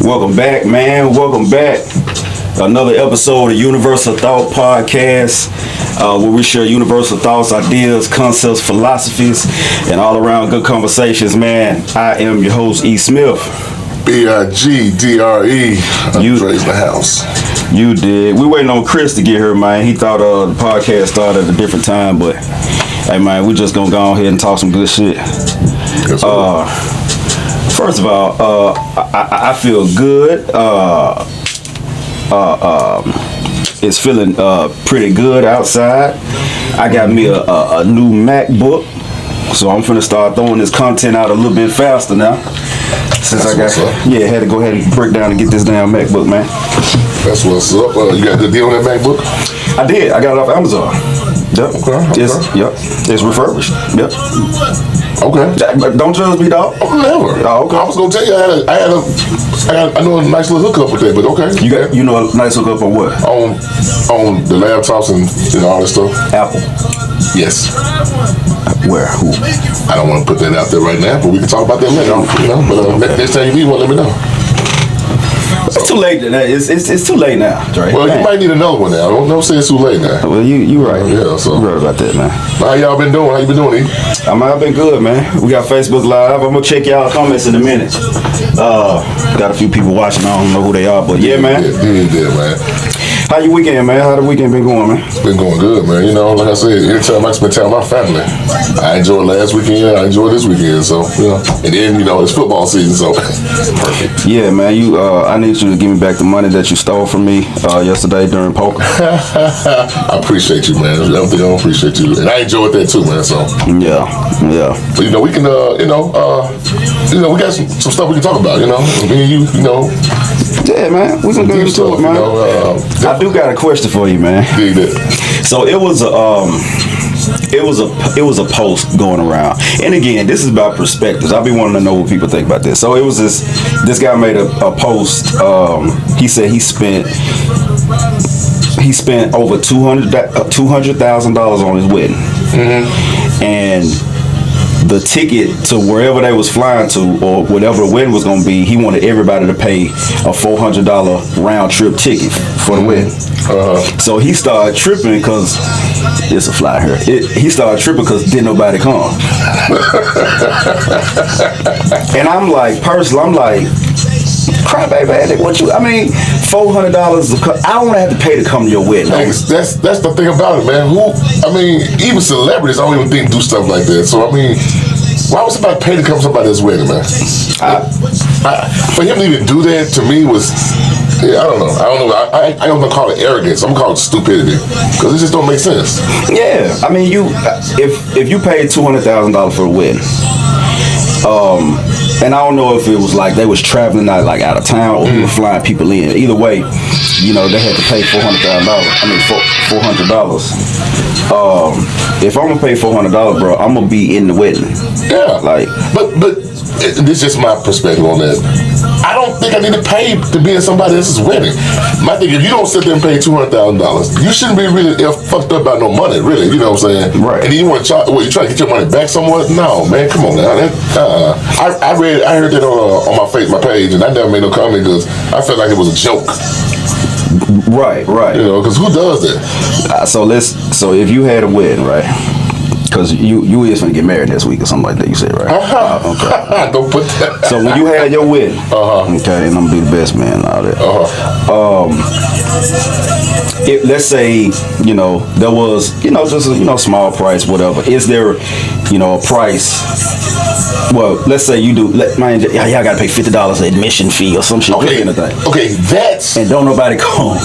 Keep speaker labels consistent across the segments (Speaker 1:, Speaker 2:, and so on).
Speaker 1: Welcome back, man. Welcome back. Another episode of Universal Thought Podcast, where we share universal thoughts, ideas, concepts, philosophies, and all around good conversations, man. I am your host, E. Smith.
Speaker 2: B-I-G-D-R-E. Andre's in the house.
Speaker 1: You did. We waiting on Chris to get here, man. He thought the podcast started at a different time, but hey, man, we just gonna go ahead and talk some good shit. First of all, I feel good. It's feeling pretty good outside. I got me a new MacBook, so I'm finna start throwing this content out a little bit faster now. Since
Speaker 2: That's
Speaker 1: had to go ahead and break down and get this damn MacBook, man.
Speaker 2: That's what's up. You got a good deal on that MacBook?
Speaker 1: I did. I got it off Amazon. Yep.
Speaker 2: Okay.
Speaker 1: It's refurbished. Yep.
Speaker 2: Okay.
Speaker 1: Don't judge me, dog.
Speaker 2: Never.
Speaker 1: Oh, okay.
Speaker 2: I was gonna tell you I know a nice little hookup with that, but okay.
Speaker 1: You know a nice hookup for what?
Speaker 2: On the laptops and all that stuff.
Speaker 1: Apple.
Speaker 2: Yes.
Speaker 1: Where? Who?
Speaker 2: I don't want to put that out there right now, but we can talk about that later. But next time you need one, let me know.
Speaker 1: It's too late. It's too late now, Dre.
Speaker 2: Well, you might need another one now. Don't say it's too late now.
Speaker 1: Well, you right.
Speaker 2: Yeah, so
Speaker 1: you right about that, man.
Speaker 2: How y'all been doing? How you been doing, E?
Speaker 1: I've been good, man. We got Facebook Live. I'm gonna check y'all comments in a minute. Got a few people watching. I don't know who they are, but yeah, man.
Speaker 2: Yeah, man.
Speaker 1: How your weekend, man? How the weekend been going, man?
Speaker 2: It's been going good, man. You know, like I said, anytime I spend time with my family, I enjoyed last weekend. I enjoyed this weekend, so and then it's football season, so perfect.
Speaker 1: Yeah, man. I need you to give me back the money that you stole from me yesterday during poker.
Speaker 2: I appreciate you, man. I don't think I don't appreciate you, and I enjoyed that too, man. So
Speaker 1: yeah.
Speaker 2: But we can, we got some stuff we can talk about. Me and you,
Speaker 1: Yeah, man. We can go into it, man. I do got a question for you, man. So it was a post going around, and again, this is about perspectives. I've been wanting to know what people think about this. So it was this guy made a post. He said he spent over $200,000 on his wedding, and the ticket to wherever they was flying to or whatever the wedding was going to be, he wanted everybody to pay a $400 round trip ticket for the wedding. So he started tripping because it's a fly here. He started tripping because didn't nobody come. And I'm like, crybaby, $400. I don't want to have to pay to come to your wedding.
Speaker 2: That's the thing about it, man. Even celebrities, I don't even think do stuff like that. So why would somebody pay to come to somebody's wedding, man? For him to even do that to me was, I don't know. I don't call it arrogance. I'm gonna call it stupidity because it just don't make sense.
Speaker 1: Yeah, if you paid $200,000 for a wedding. And I don't know if it was like they was traveling out of town or we were flying people in. Either way, they had to pay $400. If I'm gonna pay $400, bro, I'm gonna be in the wedding.
Speaker 2: Yeah, but this is just my perspective on that. I don't think I need to pay to be in somebody else's wedding. My thing, if you don't sit there and pay $200,000, you shouldn't be really fucked up about no money, really. You know what I'm saying?
Speaker 1: Right.
Speaker 2: And then you want to charge? You trying to get your money back somewhere? No, man, come on now. I heard that on my page, and I never made no comment because I felt like it was a joke.
Speaker 1: Right.
Speaker 2: Because who does that?
Speaker 1: So if you had a wedding, right? Because you is gonna get married this week or something like that. You said, right?
Speaker 2: Okay. Don't put that.
Speaker 1: So when you had your wedding, okay, and I'm gonna be the best man and all that. Let's say there was just a small price, whatever. Is there a price? Well, let's say you do. Y'all gotta pay $50 admission fee or some shit.
Speaker 2: Okay. Okay, that's
Speaker 1: and don't nobody come.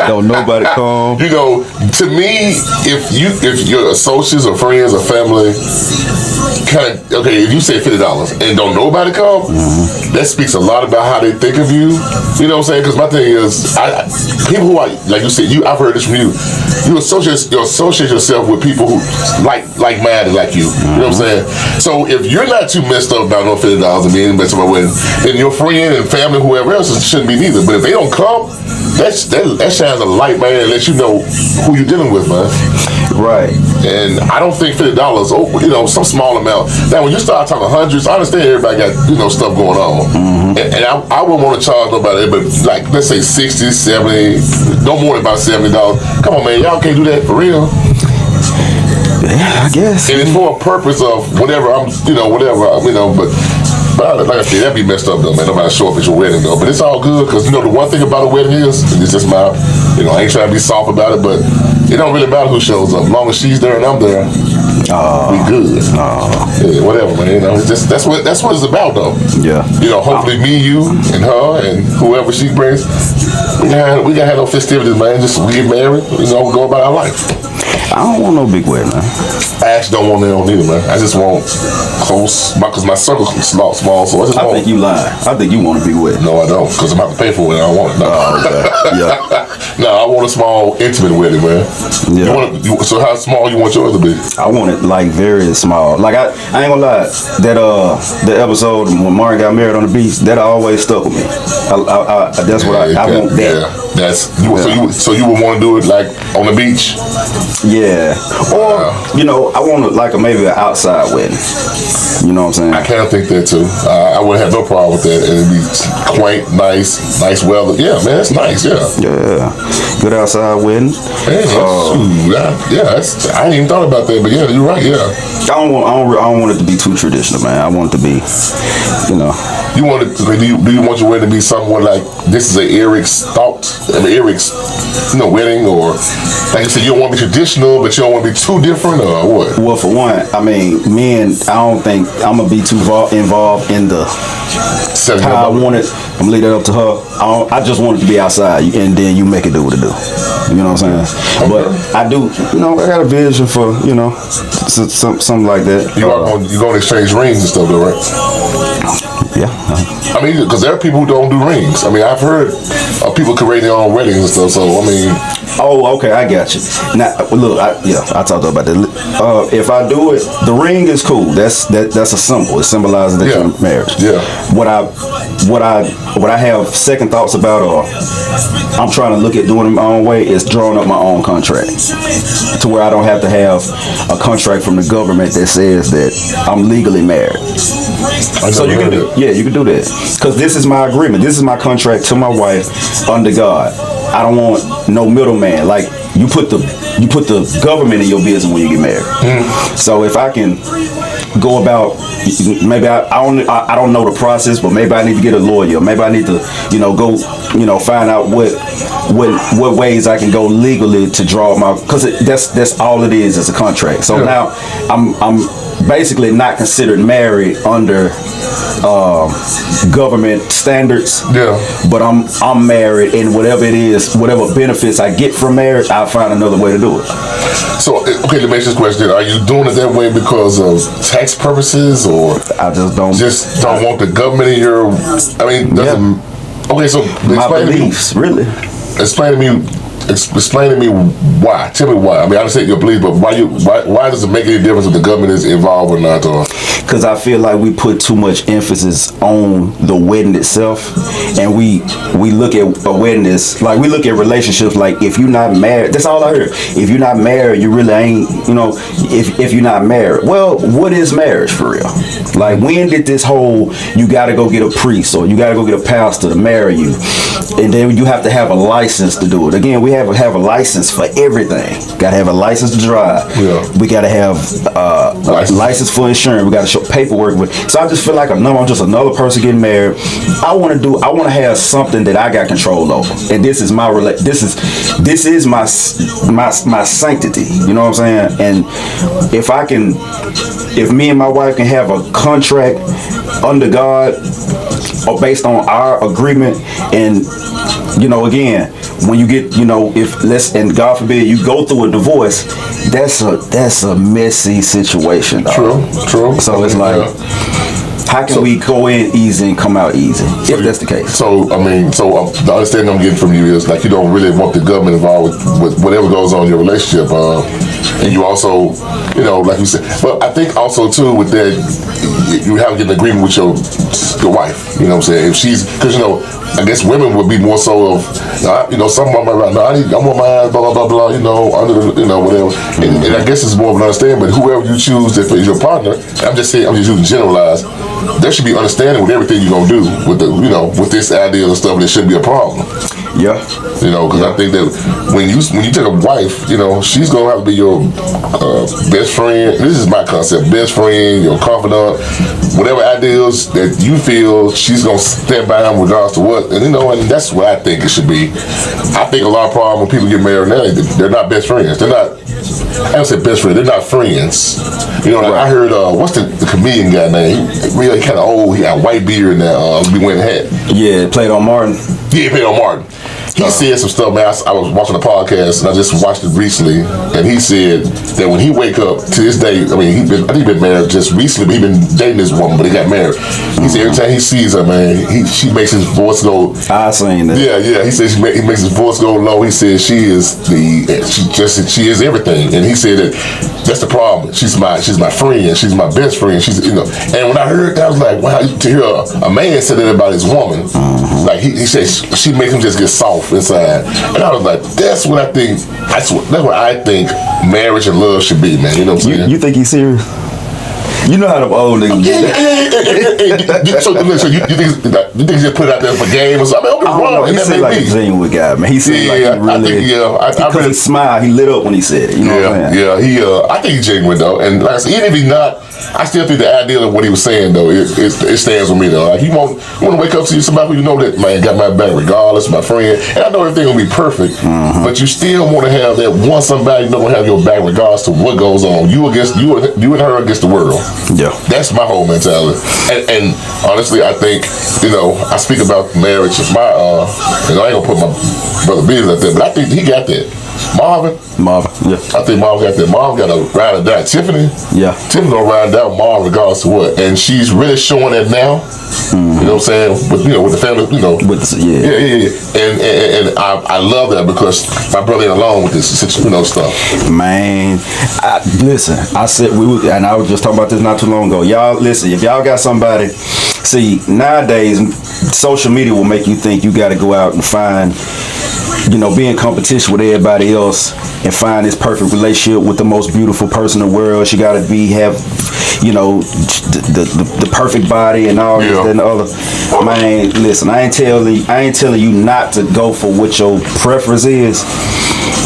Speaker 1: Don't nobody come.
Speaker 2: To me, if your associates or friends or family if you say $50 and don't nobody come, that speaks a lot about how they think of you. You know what I'm saying? Because my thing is, people who are like you said, I've heard this from you. You associate yourself with people who like-minded like you. You know what I'm saying? So if you're not too messed up about no $50 and being messed up with, then your friend and family, whoever else, shouldn't be neither. But if they don't come, that shines a light, man, and lets you know who you're dealing with, man.
Speaker 1: Right.
Speaker 2: And I don't think $50, some small amount. Now, when you start talking hundreds, I understand everybody got, stuff going on. And I wouldn't want to charge nobody, but like, let's say 60, 70, no more than about $70. Come on, man, y'all can't do that for real.
Speaker 1: Yeah, I guess.
Speaker 2: And it's for a purpose of whatever but like I said, that'd be messed up though, man. Nobody show up at your wedding though. But it's all good because the one thing about a wedding is, it's just my, I ain't trying to be soft about it, but it don't really matter who shows up. As long as she's there and I'm there, we good. Yeah, whatever, man. It's just that's what it's about though.
Speaker 1: Yeah.
Speaker 2: Hopefully me, you, and her, and whoever she brings, we gotta have no festivities, man. Just we get married, we go about our life.
Speaker 1: I don't want no big wedding, man.
Speaker 2: I actually don't want that on either, man. I just want close, because my circle's small, so I
Speaker 1: think you lying. I think you want a big wedding.
Speaker 2: No, I don't, because I'm about to pay for it. I don't want it. No.
Speaker 1: Okay. Yeah.
Speaker 2: No, I want a small, intimate wedding, man.
Speaker 1: Yeah.
Speaker 2: So how small you want yours to be?
Speaker 1: I want it like very small. Like I ain't gonna lie. That the episode when Martin got married on the beach, that always stuck with me. That's what I want. That.
Speaker 2: Yeah. So you would want to do it like on the beach?
Speaker 1: Yeah. Or I want like maybe an outside wedding. You know what I'm saying?
Speaker 2: I kind of think that too. I wouldn't have no problem with that. It'd be quaint, nice weather. Yeah, man, that's nice. Yeah.
Speaker 1: Yeah. Good outside wedding.
Speaker 2: I ain't even thought about that, but yeah, you're right. Yeah.
Speaker 1: I don't want it to be too traditional, man. I want it to be,
Speaker 2: You want it? Do you want your wedding to be somewhat like this is an Eric's thought, Eric's wedding, or like you said, you don't want to be traditional, but you don't want to be too different, or what?
Speaker 1: Well, for one, I don't think I'm gonna be too involved in the how I want it. I'm gonna leave that up to her. I just want it to be outside, and then you make it do what it do. You know what I'm saying? Okay. But I do, I got a vision for, something like that.
Speaker 2: You going to exchange rings and stuff, though, right?
Speaker 1: Yeah.
Speaker 2: I mean, because there are people who don't do rings. I mean, I've heard of people creating their own weddings and stuff. So I mean.
Speaker 1: Oh, okay, I got you. Now, look, I talked about that. If I do it, the ring is cool. That's a symbol. It symbolizes that you're marriage.
Speaker 2: Yeah.
Speaker 1: What I have second thoughts about, or I'm trying to look at doing it my own way, is drawing up my own contract, to where I don't have to have a contract from the government that says that I'm legally married. So you can do, you can do that, because this is my agreement. This is my contract to my wife under God. I don't want no middleman. Like you put the government in your business when you get married. So if I can go about, maybe I don't know the process, but maybe I need to get a lawyer. Maybe I need to go find out what ways I can go legally to draw my, because that's all it is a contract. So now I'm basically not considered married under government standards.
Speaker 2: Yeah. But
Speaker 1: I'm married, and whatever it is, whatever benefits I get from marriage, I'll find another way to do it.
Speaker 2: So okay, let me ask this question: are you doing it that way because of tax purposes, or
Speaker 1: I just don't
Speaker 2: want the government in your? I mean, okay. So
Speaker 1: my beliefs, really.
Speaker 2: Explain to me why. Tell me why. I mean, I understand your belief, but why does it make any difference if the government is involved or not?
Speaker 1: Because I feel like we put too much emphasis on the wedding itself, and we look at a wedding as like we look at relationships like if you're not married. That's all I heard. If you're not married, you really ain't. If you're not married, well, what is marriage for real? Like when did this whole you got to go get a priest or you got to go get a pastor to marry you, and then you have to have a license to do it. Again, we have a license for everything. Got to have a license to drive. Yeah. We got to have a license for insurance. We got to show paperwork with. So I just feel like I'm just another person getting married. I want to have something that I got control over, and this is my this is my sanctity. You know what I'm saying? And if me and my wife can have a contract under God or based on our agreement, and again, when you get, and God forbid you go through a divorce, that's a messy situation.
Speaker 2: True.
Speaker 1: So it's like, how can we go in easy and come out easy, if that's the case?
Speaker 2: So the understanding I'm getting from you is like you don't really want the government involved with whatever goes on in your relationship, and you also, like you said. But I think also too with that, you have to get an agreement with your wife. You know what I'm saying? If she's, because I guess women would be more so of, some women are like, no, I want mine, blah blah blah blah. Under the, whatever. And I guess it's more of an understanding. But whoever you choose that is your partner, I'm just using generalized. There should be understanding with everything you're gonna do with the, with this idea and stuff. There shouldn't be a problem.
Speaker 1: Yeah.
Speaker 2: Because I think that when you take a wife, she's gonna have to be your best friend. This is my concept: best friend, your confidant, whatever ideas that you feel she's gonna stand by in regards to what, and and that's what I think it should be. I think a lot of problem when people get married now, they're not best friends. They're not. I don't say best friend. They're not friends. Like I heard what's the comedian guy name? Really kind of old. He got white beard now. Be wearing a hat.
Speaker 1: Yeah, played on Martin.
Speaker 2: Yeah, he played on Martin. He said some stuff, man. I was watching a podcast and I just watched it recently, and he said that when he wake up to this day, I think he's been married just recently, but he been dating this woman, but he got married. He said every time he sees her, man, she makes his voice go.
Speaker 1: I seen that.
Speaker 2: Yeah. He says he makes his voice go low. He said she is everything, and he said that that's the problem. She's my friend. She's my best friend. She's And when I heard that, I was like, wow, to hear a man say that about his woman, like he said she makes him just get soft inside, and I was like, that's what I think. That's what I think marriage and love should be, man. You know what I'm saying?
Speaker 1: You think he's serious? You know how them old niggas get that.
Speaker 2: So you think he just put it out there for game or something? I don't know.
Speaker 1: He seemed like a genuine guy, man. He seemed like he really. I think he smiled. He lit up when he said it. You know what I'm saying?
Speaker 2: Yeah. I think he's genuine though, and like I said, even if he's not, I still think the idea of what he was saying though, it stands with me though. Like you want to wake up to somebody who that man got my back regardless, my friend, and I know everything will be perfect, but you still want to have that one somebody gonna have your back regardless to what goes on. You and her against the world.
Speaker 1: Yeah,
Speaker 2: that's my whole mentality. And honestly, I think I speak about marriage. My I ain't gonna put my brother business out there, but I think he got that. Marvin,
Speaker 1: yeah.
Speaker 2: I think Marvin got that. Marvin got a ride or die. Tiffany, Tiffany gonna ride down Marvin regardless to what, and she's really showing that now. You know what I'm saying? With the family, And I love that because my brother ain't alone with this stuff.
Speaker 1: Man, listen, I said and I was just talking about this not too long ago. Y'all listen, if y'all got somebody, see nowadays social media will make you think you got to go out and find. Be in competition with everybody else and find this perfect relationship with the most beautiful person in the world. She got to have the perfect body and all this and the other. Man, listen, I ain't telling you not to go for what your preference is.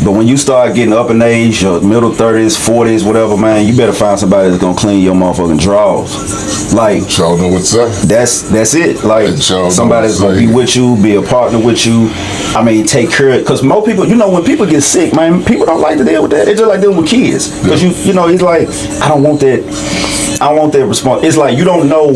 Speaker 1: But when you start getting up in age, your middle 30s, 40s, whatever, man, you better find somebody that's gonna clean your motherfucking drawers. Like,
Speaker 2: y'all know what's up.
Speaker 1: That's it. Like, somebody that's gonna be with you, be a partner with you. I mean, take care of it. Because most people, when people get sick, man, people don't like to deal with that. They just like dealing with kids. Because it's like, I don't want that response. It's like you don't know.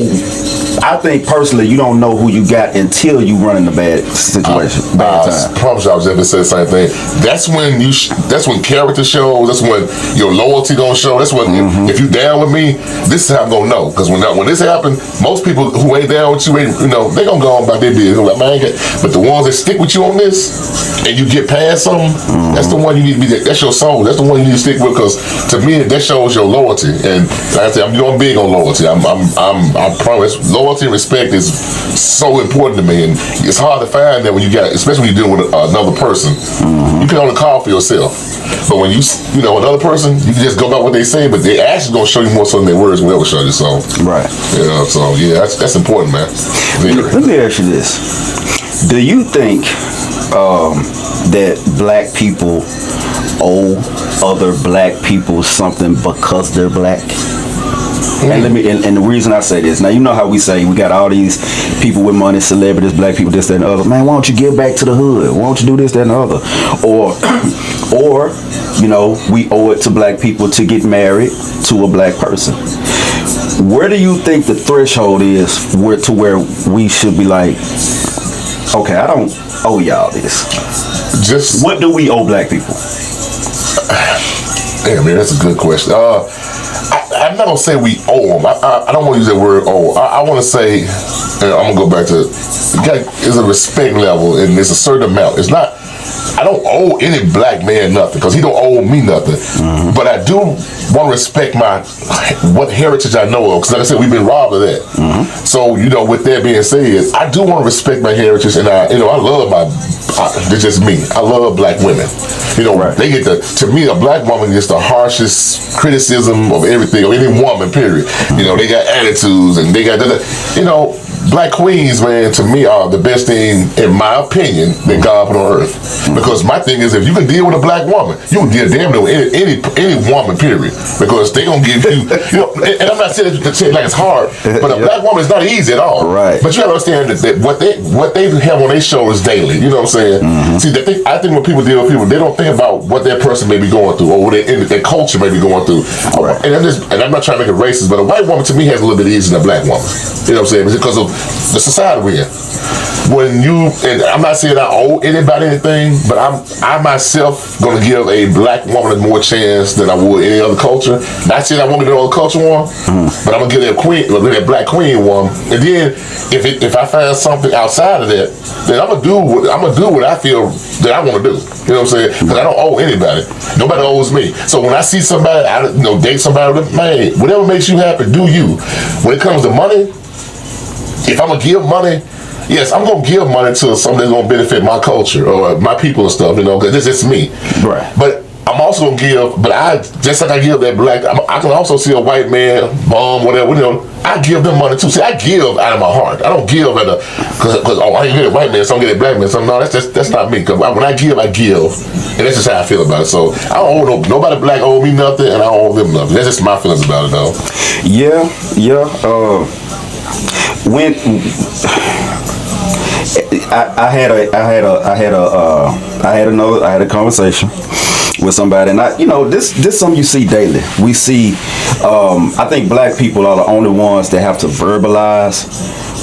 Speaker 1: I think personally, you don't know who you got until you run in a bad situation, bad time.
Speaker 2: I promise you, I was just saying the same thing. That's when character shows. That's when your loyalty gonna show. That's when if you down with me, this is how I'm gonna know. Because when this happens, most people who ain't down with you, they gonna go on about their business. Like, man, but the ones that stick with you on this, and you get past something, that's the one you need to be. That's your soul. That's the one you need to stick with. Because to me, that shows your loyalty. And like I said, I'm going big on loyalty. I promise. Loyalty and respect is so important to me, and it's hard to find that when you got, especially when you're dealing with another person. You can only call for yourself, but when you another person, you can just go by what they say, but they actually gonna show you more so than their words will ever show you. So
Speaker 1: right,
Speaker 2: so that's important, man.
Speaker 1: Let me ask you this: do you think that black people owe other black people something because they're black? And and the reason I say this, now you know how we say we got all these people with money, celebrities, black people, this, that, and the other. Man, why don't you give back to the hood? Why don't you do this, that, and the other? Or we owe it to black people to get married to a black person. Where do you think the threshold is to where we should be like, okay, I don't owe y'all this.
Speaker 2: Just
Speaker 1: what do we owe black people?
Speaker 2: Damn, man, that's a good question. I'm not gonna say we owe them. I don't want to use that word owe. I want to say, and I'm gonna go back to, there's a respect level and there's a certain amount. It's not I don't owe any black man nothing because he don't owe me nothing. But I do want to respect what heritage I know of, because like I said, we've been robbed of that. So with that being said, I do want to respect my heritage, and I love it's just me. I love black women. They get to me, a black woman gets the harshest criticism of everything, of any woman, period. They got attitudes, and they got black queens, man, to me are the best thing, in my opinion, that God put on earth. Because my thing is, if you can deal with a black woman, you can deal damn near with any woman, period. Because they gonna give you, and I'm not saying like it's hard, but a black woman is not easy at all.
Speaker 1: Right. But
Speaker 2: you gotta understand that what they have on their shoulders daily. You know what I'm saying? See, I think when people deal with people, they don't think about what that person may be going through, or what their culture may be going through. Right. And I'm not trying to make it racist, but a white woman to me has a little bit easier than a black woman. You know what I'm saying? It's because of the society we're in. And I'm not saying I owe anybody anything, but I myself gonna give a black woman more chance than I would any other culture. Not saying I won't give another culture one, but I'm gonna give that black queen one. And then if I find something outside of that, then I'm gonna do what I feel that I want to do. You know what I'm saying? Because I don't owe anybody. Nobody owes me. So when I see somebody, date somebody, man, whatever makes you happy, do you. When it comes to money, if I'm gonna give money, yes, I'm gonna give money to something that's gonna benefit my culture or my people and stuff, because this is me. Right. But I'm also gonna give, just like I give that black, I can also see a white man, bum, whatever, I give them money too. See, I give out of my heart. I don't give because I ain't get a white man, so I'm get a black man. So no, that's not me. Because when I give, and that's just how I feel about it. So I don't owe nobody black owe me nothing, and I don't owe them nothing. That's just my feelings about it, though.
Speaker 1: Yeah. When I had a conversation with somebody, and this something you see daily. We see, I think black people are the only ones that have to verbalize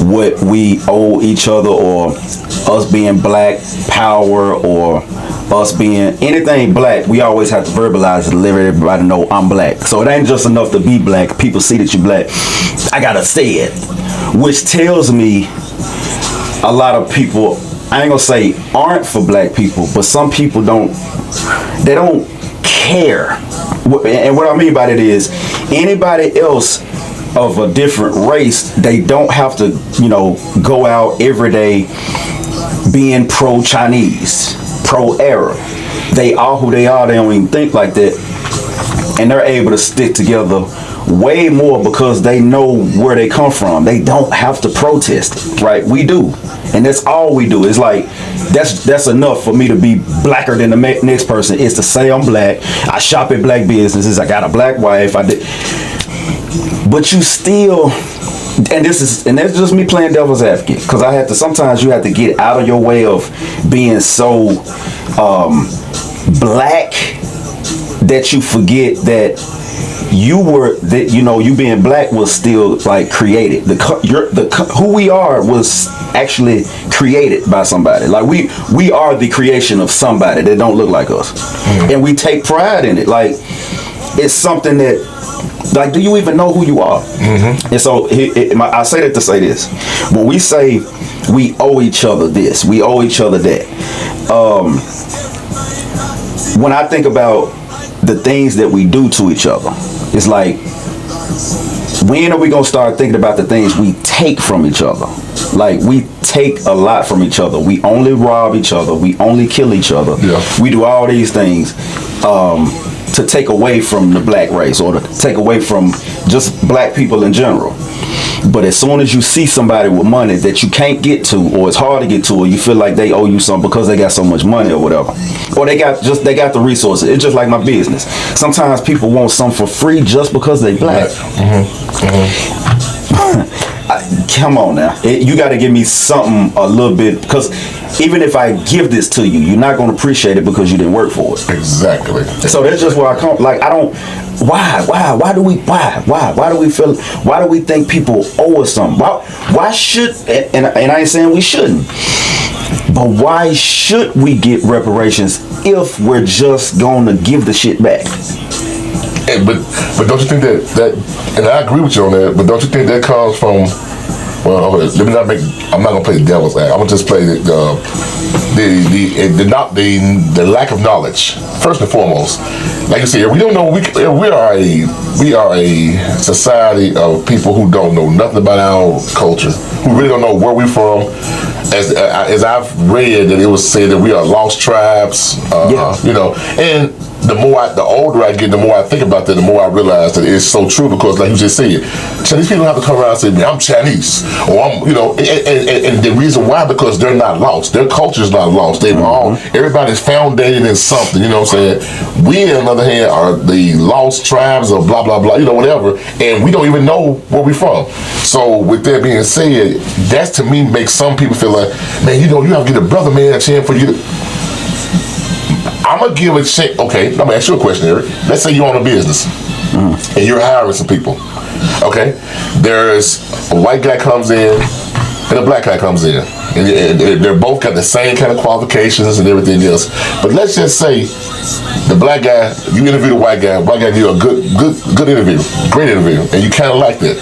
Speaker 1: what we owe each other, or us being black power, or us being anything black. We always have to verbalize it to let everybody know I'm black. So it ain't just enough to be black. People see that you're black. I gotta say it, which tells me a lot of people, I ain't gonna say aren't for black people, but some people don't care. And what I mean by that is, anybody else of a different race, they don't have to, go out every day being pro-Chinese, pro-Arab. They are who they are. They don't even think like that. And they're able to stick together way more because they know where they come from. They don't have to protest it, right? We do. And that's all we do. It's like, that's enough for me to be blacker than the next person, is to say I'm black. I shop at black businesses. I got a black wife. But you still, and that's just me playing devil's advocate, because sometimes you have to get out of your way of being so black that you forget that you being black was still like created. Who we are was actually created by somebody. Like we are the creation of somebody that don't look like us, and we take pride in it. Like it's something that, like, do you even know who you are? And so I say that to say this: when we say we owe each other this, we owe each other that. When I think about the things that we do to each other, it's like, when are we gonna start thinking about the things we take from each other? Like, we take a lot from each other. We only rob each other. We only kill each other. Yeah. We do all these things to take away from the black race, or to take away from just black people in general. But as soon as you see somebody with money that you can't get to, or it's hard to get to, or you feel like they owe you something because they got so much money or whatever, or they got the resources. It's just like my business. Sometimes people want something for free just because they black. Come on now, you got to give me something a little bit, because even if I give this to you, you're not going to appreciate it because you didn't work for it.
Speaker 2: Exactly.
Speaker 1: So that's just where I come. Like, I don't. Why do we think people owe us something? Why should, and I ain't saying we shouldn't, but why should we get reparations if we're just going to give the shit back?
Speaker 2: But don't you think that, and I agree with you on that, but don't you think that comes from, well, okay, I'm not gonna play the devil's act. I'm gonna just play the lack of knowledge. First and foremost, like you said, we don't know. We are a society of people who don't know nothing about our culture, who really don't know where we're from. As I've read that it was said that we are lost tribes, you know, and the older I get, the more I think about that, the more I realize that it's so true, because like you just said, Chinese people have to come around and say, I'm Chinese, or I'm, you know, and the reason why, because they're not lost. Their culture's not lost. They've everybody's founded in something, you know what I'm saying? We, on the other hand, are the lost tribes of blah, blah, blah, you know, whatever, and we don't even know where we're from. So with that being said, that to me makes some people feel like, man, you know, you have to get a brother man a chance for you to, I'm gonna give a check. Okay, I'm gonna ask you a question, Eric. Let's say you own a business and you're hiring some people. Okay, there's a white guy comes in and a black guy comes in, and they're both got the same kind of qualifications and everything else. But let's just say the black guy, you interview the white guy give you a good interview, great interview, and you kind of like that.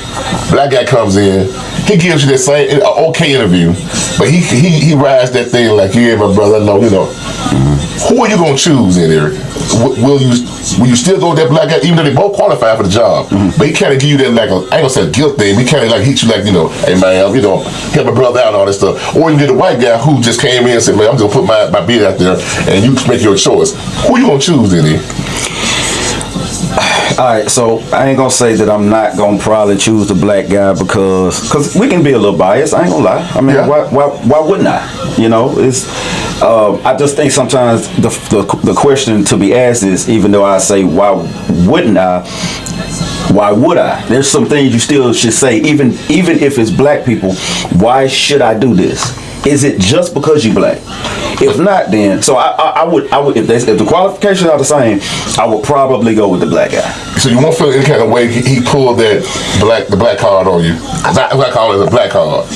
Speaker 2: Black guy comes in, he gives you that same okay interview, but he rides that thing like, yeah, my brother, no, you know. Who are you gonna choose in, Eric? Will you still go with that black guy, even though they both qualify for the job? But he kind of give you that, like, I ain't gonna say guilt thing. He kind of like hit you like, you know, hey man, you know, help my brother out and all that stuff. Or you get a white guy who just came in and said, man, I'm just gonna put my bid out there, and you make your choice. Who you gonna choose in, Eric?
Speaker 1: Alright, so I ain't gonna say that I'm not gonna probably choose the black guy, because we can be a little biased. I ain't gonna lie. I mean, why wouldn't I? You know, it's I just think sometimes the question to be asked is, even though I say why wouldn't I, why would I? There's some things you still should say, even if it's black people. Why should I do this? Is it just because you black? If not, then I would if the qualifications are the same, I would probably go with the black guy.
Speaker 2: So you won't feel any kind of way he pulled the black card on you. I call it a black card.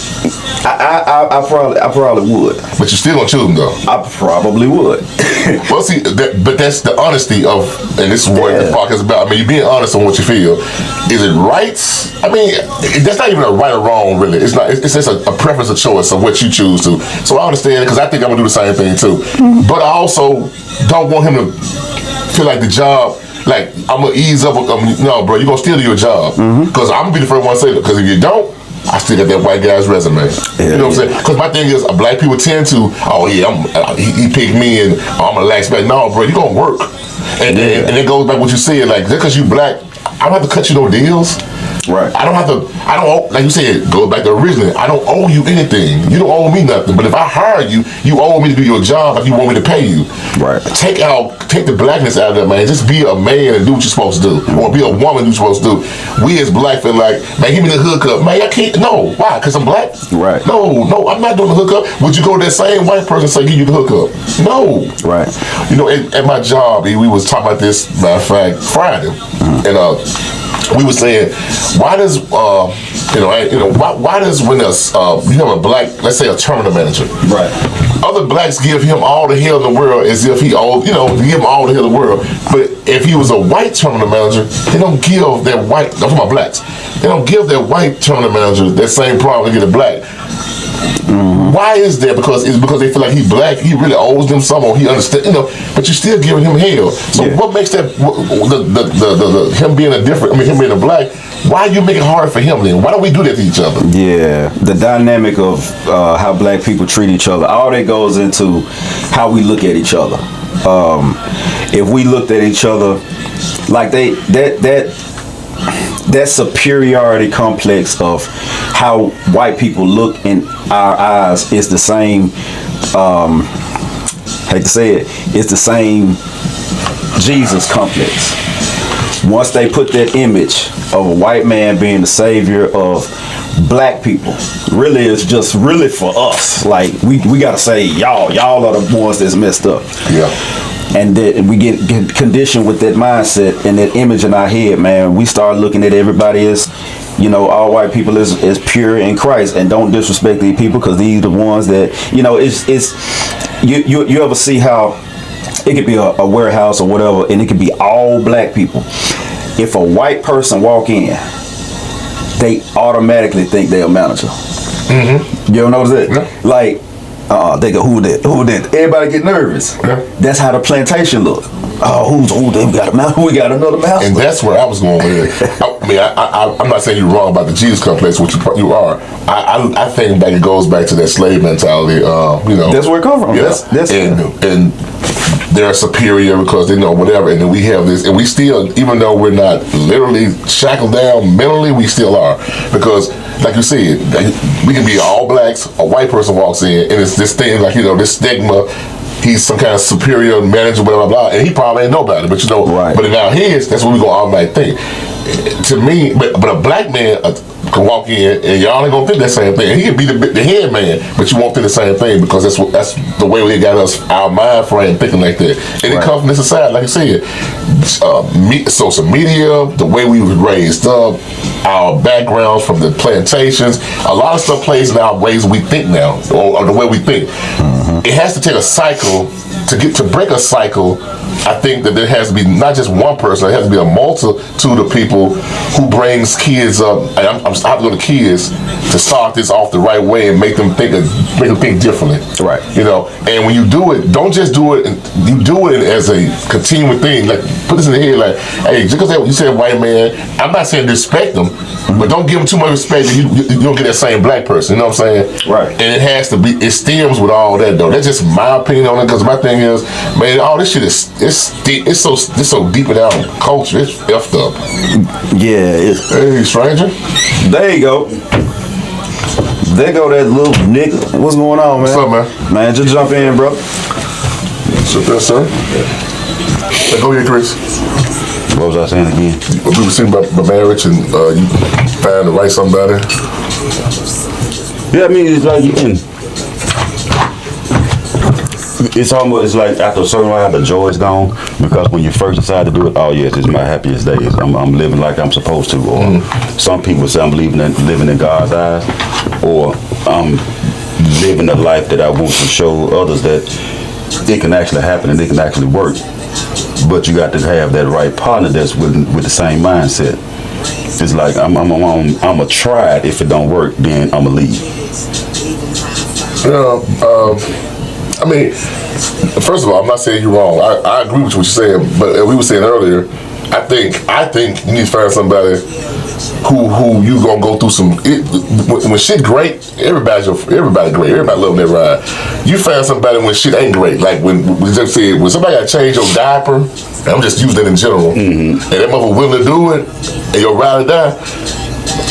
Speaker 1: I probably would.
Speaker 2: But you still gonna choose him though.
Speaker 1: I probably would.
Speaker 2: Well, see, but that's the honesty of, and this is what the podcast is about. I mean, you being honest on what you feel. Is it right? I mean, that's not even a right or wrong, really. It's not. It's just a preference, a choice of what you choose to. So I understand, because I think I'm gonna do the same thing too. But I also don't want him to feel like the job. Like, I'm gonna ease up. No, bro, you're gonna still do your job. Because I'm gonna be the first one to say that. Because if you don't, I still got that white guy's resume. You know what I'm saying? Because my thing is, black people tend to, oh yeah, he picked me and I'm gonna lax back. No, bro, you gonna work. And it goes back what you said, like, just because you black, I don't have to cut you no deals.
Speaker 1: Right.
Speaker 2: I don't owe, like you said, go back to originally, I don't owe you anything. You don't owe me nothing. But if I hire you, you owe me to do your job like you want me to pay you.
Speaker 1: Right.
Speaker 2: Take the blackness out of that, man. Just be a man and do what you're supposed to do. Or be a woman and do what you're supposed to do. We as black feel like, man, give me the hookup. Man, I can't. No. Why? Because I'm black?
Speaker 1: Right.
Speaker 2: No, I'm not doing the hookup. Would you go to that same white person and say, give you the hookup? No.
Speaker 1: Right.
Speaker 2: You know, at my job, we was talking about this, matter of fact, Friday. And we were saying, why does why does when you have a black, let's say a terminal manager,
Speaker 1: right?
Speaker 2: Other blacks give him all the hell in the world as if he owed, give him all the hell in the world. But if he was a white terminal manager, they don't give that white. I'm talking about blacks. They don't give that white terminal manager that same problem they get a black. Why is that? Because it's because they feel like he's black, he really owes them some, or he understands, but you're still giving him hell. So what makes that the him being him being a black? Why you make it hard for him then? Why don't we do that to each other?
Speaker 1: Yeah, the dynamic of how black people treat each other, all that goes into how we look at each other. If we looked at each other like that superiority complex of how white people look in our eyes is the same, hate to say it, it's the same Jesus complex. Once they put that image of a white man being the savior of black people, really it's just really for us. Like, we gotta say, y'all are the ones that's messed up.
Speaker 2: Yeah.
Speaker 1: And that we get conditioned with that mindset and that image in our head, man. We start looking at everybody as, all white people as pure in Christ, and don't disrespect these people, because these are the ones that, it's you ever see how it could be a warehouse or whatever, and it could be all black people. If a white person walk in, they automatically think they're a manager. You don't notice that?
Speaker 2: Yeah.
Speaker 1: Like, They go, who did? Everybody get nervous.
Speaker 2: Yeah.
Speaker 1: That's how the plantation look. Oh, we got a mouse. We got another mouse.
Speaker 2: And that's where I was going with it. I mean, I'm not saying you're wrong about the Jesus complex, which you are. I think that it goes back to that slave mentality.
Speaker 1: That's where it comes from.
Speaker 2: Yeah.
Speaker 1: That's
Speaker 2: and they're superior because they know whatever. And then we have this, and we still, even though we're not literally shackled down mentally, we still are. Because, like you said, we can be all blacks, a white person walks in, and it's this thing, like, this stigma. He's some kind of superior manager, blah, blah, blah, and he probably ain't nobody, but
Speaker 1: right.
Speaker 2: But in our heads, that's what we gonna automatically think. To me, but a black man can walk in and y'all ain't gonna think that same thing. He can be the head man, but you won't think the same thing because that's the way they got us, our mind frame thinking like that. And it comes from this society, like I said, social media, the way we were raised up, our backgrounds from the plantations, a lot of stuff plays in our ways we think now, or the way we think. It has to take a cycle to break a cycle. I think that there has to be not just one person; it has to be a multitude of people who brings kids up. I'm talking to kids to start this off the right way and make them think differently.
Speaker 1: Right.
Speaker 2: And when you do it, don't just do it. You do it as a continuing thing. Like put this in the head. Like, hey, just because you said white man, I'm not saying disrespect them, but don't give them too much respect that you don't get that same black person. You know what I'm saying?
Speaker 1: Right.
Speaker 2: And it has to be. It stems with all that though. That's just my opinion on it. Because my thing is, man, all this shit it's so deep in our culture. It's effed up.
Speaker 1: Yeah.
Speaker 2: Hey, stranger.
Speaker 1: There you go. There go that little nigga. What's going on, man?
Speaker 2: What's up, man?
Speaker 1: Man, just jump in, bro.
Speaker 2: Sit there, sir. Hey, go ahead, Chris.
Speaker 1: What was I saying again?
Speaker 2: We were saying about marriage and you find the right somebody.
Speaker 1: Yeah, I mean, it's like you can. It's like after a certain while, the joy is gone because when you first decide to do it, oh yes, it's my happiest days. I'm living like I'm supposed to. Or some people say I'm living in God's eyes, or I'm living a life that I want to show others that it can actually happen and it can actually work. But you got to have that right partner that's with the same mindset. It's like I'm a try it. If it don't work, then I'm a leave.
Speaker 2: I mean, first of all, I'm not saying you're wrong. I agree with what you're saying, but we were saying earlier, I think you need to find somebody who you gonna go through some. When shit great, everybody great. Everybody loving that ride. You find somebody when shit ain't great. Like when we just said, when somebody got to change your diaper, and I'm just using that in general, and that mother willing to do it, and your ride or die.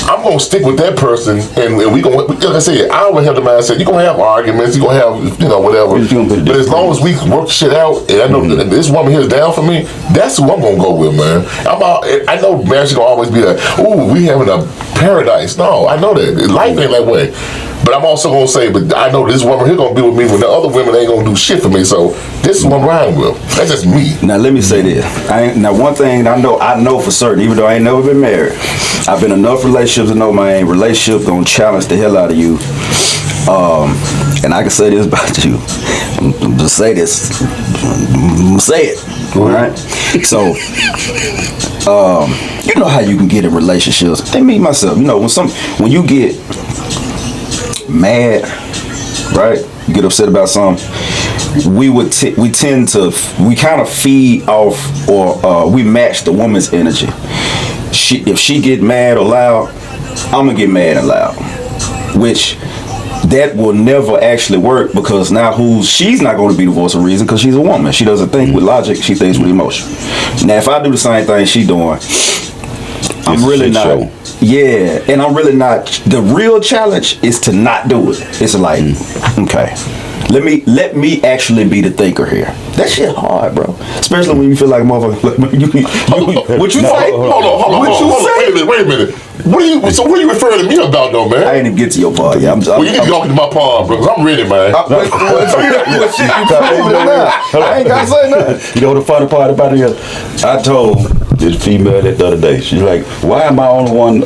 Speaker 2: I'm gonna stick with that person, and we gonna, like I said, I always have the mindset. You're gonna have arguments, you're gonna have, whatever. But as long as we work shit out, and I know this woman here is down for me, that's who I'm gonna go with, man. I know marriage is gonna always be like, ooh, we having a paradise. No, I know that life ain't that way. But I'm also gonna say, but I know this woman here gonna be with me when the other women ain't gonna do shit for me. So this is what I'm riding with. That's just me.
Speaker 1: Now let me say this. Now one thing I know for certain, even though I ain't never been married, I've been in enough relationships to know my relationship gonna challenge the hell out of you. And I can say this about you. I'm just say this. I'm gonna say it. All right. So, you know how you can get in relationships. And me myself, when you get mad, right? You get upset about something. We kind of feed off, or we match the woman's energy. If she get mad or loud, I'm gonna get mad and loud, which that will never actually work because now she's not going to be the voice of reason because she's a woman. She doesn't think with logic, she thinks with emotion. Now, if I do the same thing she doing, I'm really not. Yeah, and I'm really not. The real challenge is to not do it. It's like, okay, let me actually be the thinker here. That shit hard, bro. Especially when you feel like motherfucker. What you say?
Speaker 2: Hold on. Wait a minute. What are you referring to me about, though, man?
Speaker 1: I ain't even get to your part. Yeah,
Speaker 2: you need to go into my palm, bro. Cause I'm ready, man.
Speaker 1: I ain't gotta say nothing.
Speaker 3: You know the funny part about it is, I told this female that the other day, she's like, why am I the only one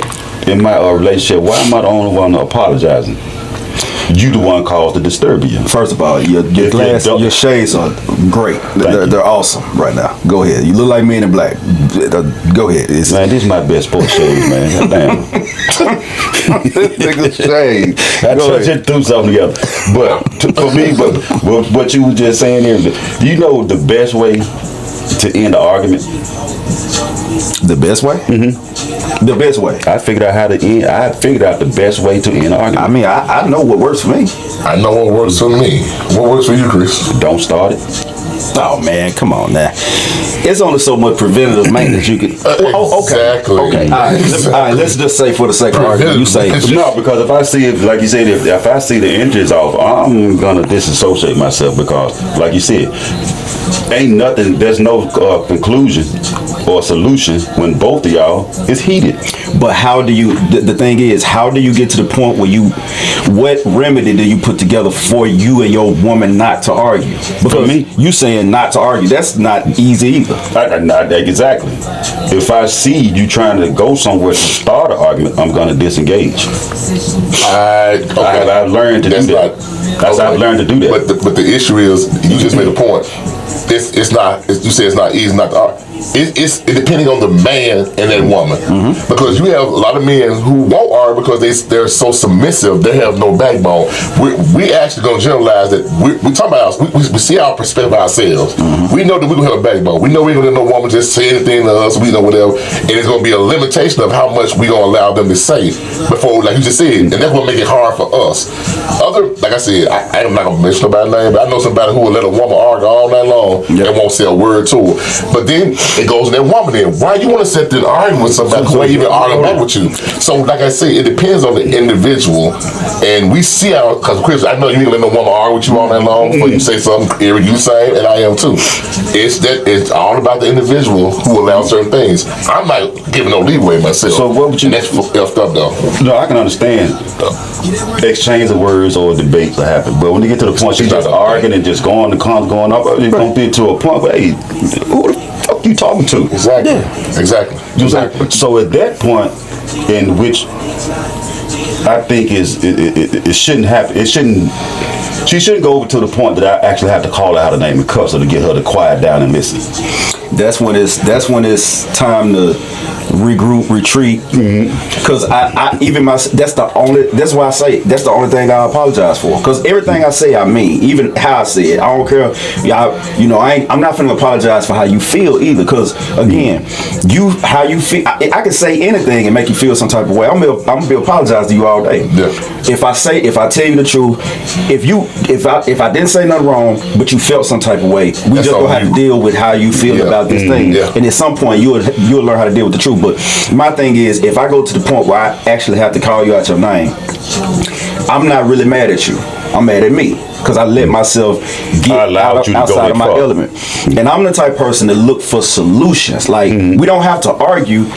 Speaker 3: in my relationship? Why am I the only one apologizing? You the one caused the disturbance.
Speaker 1: First of all, your glass, your shades are great. They're awesome right now. Go ahead. You look like Men in Black. Go ahead.
Speaker 3: Man, this is my best sports shades, man. Damn.
Speaker 1: This nigga shade.
Speaker 3: I just threw something together. But for me, but what you were just saying is, you know the best way to end an argument?
Speaker 1: The best way? Mm-hmm. The best way.
Speaker 3: I figured out the best way to end an argument.
Speaker 1: I mean, I know what works for me.
Speaker 2: I know what works for me. What works for you, Chris?
Speaker 3: Don't start it.
Speaker 1: Oh man, come on now. It's only so much preventative maintenance you can.
Speaker 2: Exactly.
Speaker 1: Okay. All right. Let's just say for the sake of argument, you say
Speaker 3: no, because if I see it, like you said, if I see the injuries off, I'm gonna disassociate myself because, like you said, ain't nothing. There's no conclusion or solution when both of y'all is heated.
Speaker 1: But how do you? The thing is, how do you get to the point where what remedy do you put together for you and your woman not to argue? Because
Speaker 3: me,
Speaker 1: you saying not to argue, that's not easy either.
Speaker 3: Not exactly. If I see you trying to go somewhere to start an argument, I'm gonna disengage. I've learned to do that. I've learned to do that.
Speaker 2: But the issue is, you just made a point. It's not. You say it's not easy not to argue. It's depending on the man and that woman, because you have a lot of men who won't argue because they're so submissive. They have no backbone. We actually gonna generalize that. We talking about us. We see our perspective of ourselves. We know that we gonna have a backbone. We know we ain't gonna let no woman just say anything to us. We know whatever, and it's gonna be a limitation of how much we gonna allow them to say before, like you just said, and that's what make it hard for us. Like I said, I am not gonna mention nobody's name, but I know somebody who will let a woman argue all night long and won't say a word to her. But then it goes in that woman in. Why you want to sit there and argue with somebody who ain't even arguing back with you? So, like I say, it depends on the individual. And we see how, because Chris, I know you ain't gonna let no woman argue with you all night long before you say something. Eric, you say, and I am too. It's all about the individual who allows certain things. I'm not giving no leeway myself.
Speaker 3: So what would you?
Speaker 2: And that's effed up though.
Speaker 3: No, I can understand exchange of words or debates to happen, but when you get to the point she's just arguing and just going up, it's gonna be to a point where, hey, who the fuck you talking to?
Speaker 2: Exactly. Exactly.
Speaker 3: So at that point, in which I think it shouldn't happen. She shouldn't go over to the point that I actually have to call her out her name and cuss her to get her to quiet down and listen.
Speaker 1: That's when it's time to regroup, retreat. Because that's why I say that's the only thing I apologize for. Because everything I say, I mean, even how I say it. I don't care. I'm not finna apologize for how you feel either. Because again, how you feel, I can say anything and make you feel some type of way. I'm gonna be apologize to you all day.
Speaker 2: Yeah.
Speaker 1: If I tell you the truth, if I didn't say nothing wrong, but you felt some type of way, we just gonna have to deal with how you feel about this thing.
Speaker 2: Yeah.
Speaker 1: And at some point you'll learn how to deal with the truth. But my thing is, if I go to the point where I actually have to call you out your name, I'm not really mad at you. I'm mad at me because I let myself get outside of my element. And I'm the type of person that look for solutions. Like, we don't have to argue.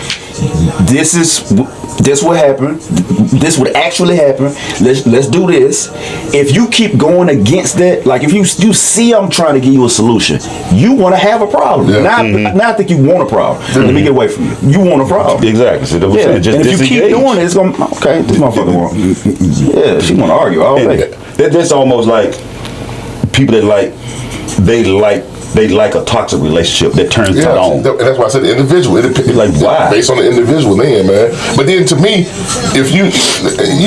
Speaker 1: This what happened. This would actually happen. Let's do this. If you keep going against that, like if you see I'm trying to give you a solution, you want to have a problem.
Speaker 2: Yeah.
Speaker 1: Now I think you want a problem. Let me get away from you. You want a problem.
Speaker 3: Exactly. So
Speaker 1: Yeah. And if you keep doing it, it's gonna this motherfucker wrong. Yeah, she want to argue all day.
Speaker 3: That's almost like people that they like a toxic relationship that turns it on.
Speaker 2: And that's why I said the individual.
Speaker 3: Like, why?
Speaker 2: Based on the individual then, man. But then to me, if you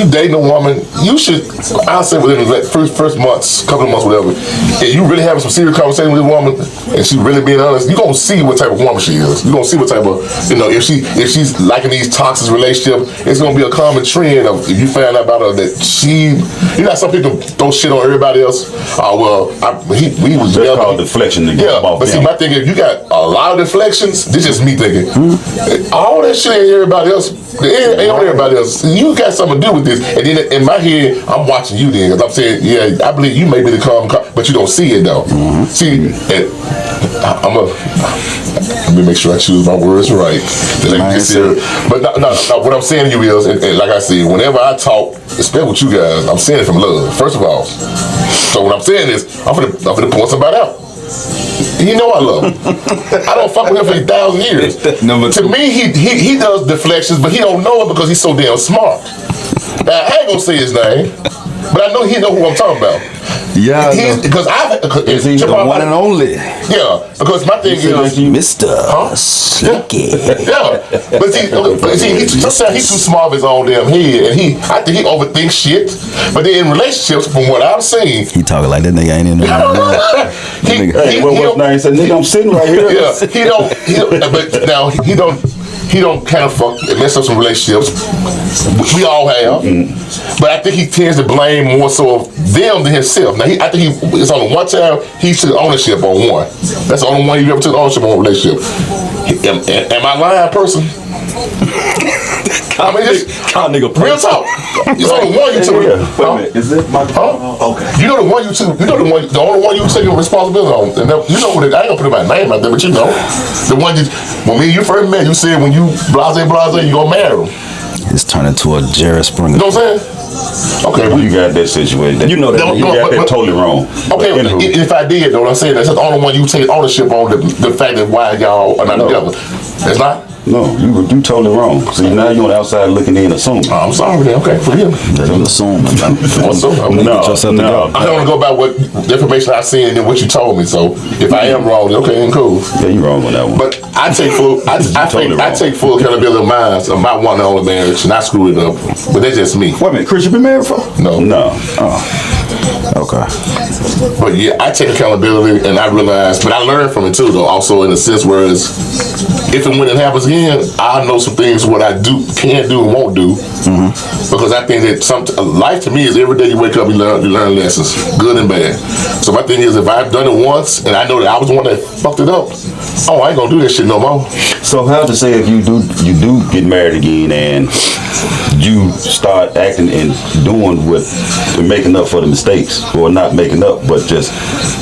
Speaker 2: dating a woman, you should, I'll say within the first months, couple of months, whatever, if you really having some serious conversation with this woman and she really being honest, you're gonna see what type of woman she is. You're gonna see what type of, if she's liking these toxic relationships, it's gonna be a common trend of, if you find out about her that some people throw shit on everybody else. We was
Speaker 3: That's called deflection.
Speaker 2: Yeah, but see, my thing is, you got a lot of deflections. This is me thinking. All that shit ain't everybody else. It ain't on everybody else. You got something to do with this. And then in my head, I'm watching you then. Because I'm saying, yeah, I believe you may be the calm, but you don't see it though. See, let me make sure I choose my words right. But no, what I'm saying to you is, and like I said, whenever I talk, especially with you guys, I'm saying it from love, first of all. So what I'm saying is, I'm gonna point somebody out. He know I love him. I don't fuck with him for 1,000 years. To me, he does deflections, but he don't know it because he's so damn smart. Now, I ain't gonna say his name, but I know he know who I'm talking about.
Speaker 1: Yeah,
Speaker 2: Because
Speaker 3: Is he
Speaker 1: the one and only
Speaker 2: Yeah, because my thing is,
Speaker 1: Mr.
Speaker 2: Huh?
Speaker 1: Slicky.
Speaker 2: yeah. But see, sometimes he's too smart of his own damn head, and I think he overthinks shit. But then in relationships, from what I've seen,
Speaker 1: He talking like that nigga ain't in there.
Speaker 3: Hey, what's name? Said, nigga, I'm sitting right here.
Speaker 2: Yeah, but now he don't kind of fuck and mess up some relationships. We all have, but I think he tends to blame more so of them than himself. Now, I think it's only one time he took ownership on one. That's the only one he ever took ownership on a relationship. Am I lying, person? I mean, just
Speaker 1: nigga
Speaker 2: real talk. It's only one you took.
Speaker 3: Wait a minute, is it my
Speaker 2: Okay. You know the one you took. You know the only one you taking responsibility on. And you know what? I ain't gonna put my name out there, but you know the one when me and you first met, you said when you blase, you gonna marry him.
Speaker 1: It's turned into a Jerry Springer.
Speaker 2: You know what I'm saying? Okay.
Speaker 3: You got that situation.
Speaker 1: You know that.
Speaker 3: You got that totally wrong.
Speaker 2: Okay,
Speaker 3: But anywho,
Speaker 2: if I did, though, what I'm saying that's the only one you take ownership on the fact that why y'all are not together. That's not.
Speaker 3: no, you totally wrong. See, now you're on the outside looking in, assuming.
Speaker 2: I'm sorry, then. Okay, forgive me.
Speaker 1: You assuming.
Speaker 2: I'm sorry.
Speaker 3: No,
Speaker 1: Get yourself together.
Speaker 2: I don't want to go by what the information I seen and what you told me. So if I am wrong, then okay, then cool.
Speaker 3: Yeah, you wrong on that one.
Speaker 2: But I take full. I take full accountability of mine, of my one and only marriage, and I screwed it up. But that's just me.
Speaker 1: Wait a minute, Chris, you been married for?
Speaker 2: No.
Speaker 1: Okay.
Speaker 2: But yeah, I take accountability, and I realize. But I learned from it too, though. Also in a sense, whereas if and when it happens again, I know some things what I can do and won't do. Because I think that life to me is every day you wake up, you learn lessons, good and bad. So my thing is, if I've done it once and I know that I was the one that fucked it up, I ain't gonna do this shit no more.
Speaker 3: So how to say if you do get married again and you start acting and doing making up for the mistakes, or not making up, but just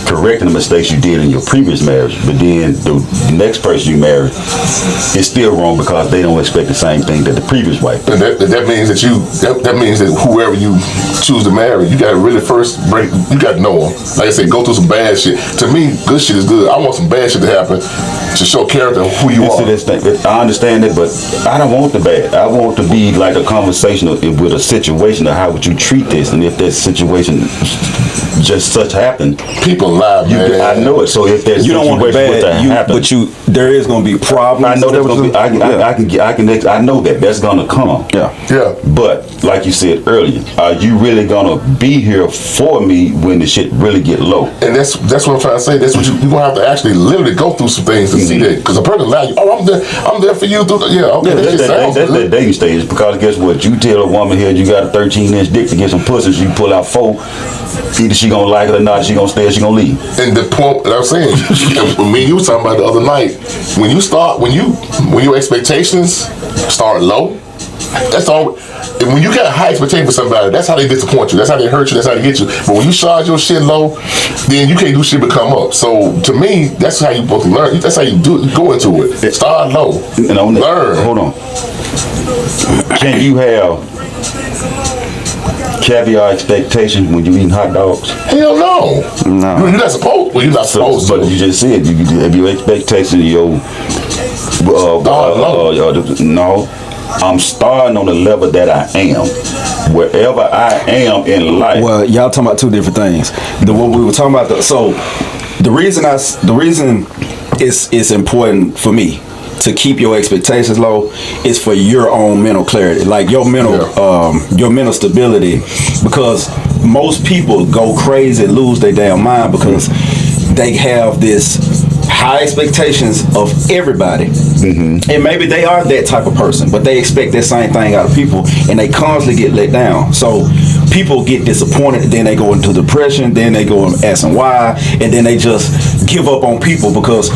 Speaker 3: correcting the mistakes you did in your previous marriage, but then the next person you marry is still wrong because they don't expect the same thing that the previous wife did.
Speaker 2: And that means that means that whoever you choose to marry, you gotta really first you gotta know them. Like I said, go through some bad shit. To me, good shit is good. I want some bad shit to happen to show character of who you are.
Speaker 3: I understand it, but I don't want the bad. I want to be like a conversation with a situation of how would you treat this, and if that situation just such happened.
Speaker 2: People lie, man.
Speaker 3: I know it. So if there's
Speaker 1: You don't want the bad, but there is gonna be problems.
Speaker 3: I know there's gonna be. I know that's gonna come.
Speaker 2: Yeah.
Speaker 3: But like you said earlier, are you really gonna be here for me when the shit really get low?
Speaker 2: And that's what I'm trying to say. That's what you're gonna have to actually literally go through some things to see that. Because a person lie, I'm there for you. Okay,
Speaker 3: that's that dating stage. Because guess what? You tell a woman here you got a 13-inch dick to get some pussy, you pull out 4. Either she gonna like it or not, she gonna stay or she gonna leave.
Speaker 2: And the point that I'm saying, and me and you were talking about the other night, when your expectations start low, that's all. And when you got a high expectation for somebody, that's how they disappoint you. That's how they hurt you. That's how they get you. But when you charge your shit low, then you can't do shit but come up. So to me, that's how you both learn. That's how you do it. You go into it. Start low. Learn.
Speaker 3: Hold on. Can you have caviar expectations when you eating hot dogs?
Speaker 2: Hell no.
Speaker 1: No.
Speaker 2: You're not supposed. Well, you're not supposed to.
Speaker 3: But you just said if your expectation, no. I'm starting on the level that I am. Wherever I am in life.
Speaker 1: Well, y'all talking about two different things. What we were talking about. The reason it's important for me to keep your expectations low is for your own mental clarity, like your mental stability. Because most people go crazy and lose their damn mind because they have this high expectations of everybody, and maybe they are that type of person, but they expect that same thing out of people, and they constantly get let down. So people get disappointed, then they go into depression, then they go and asking why, and then they just give up on people because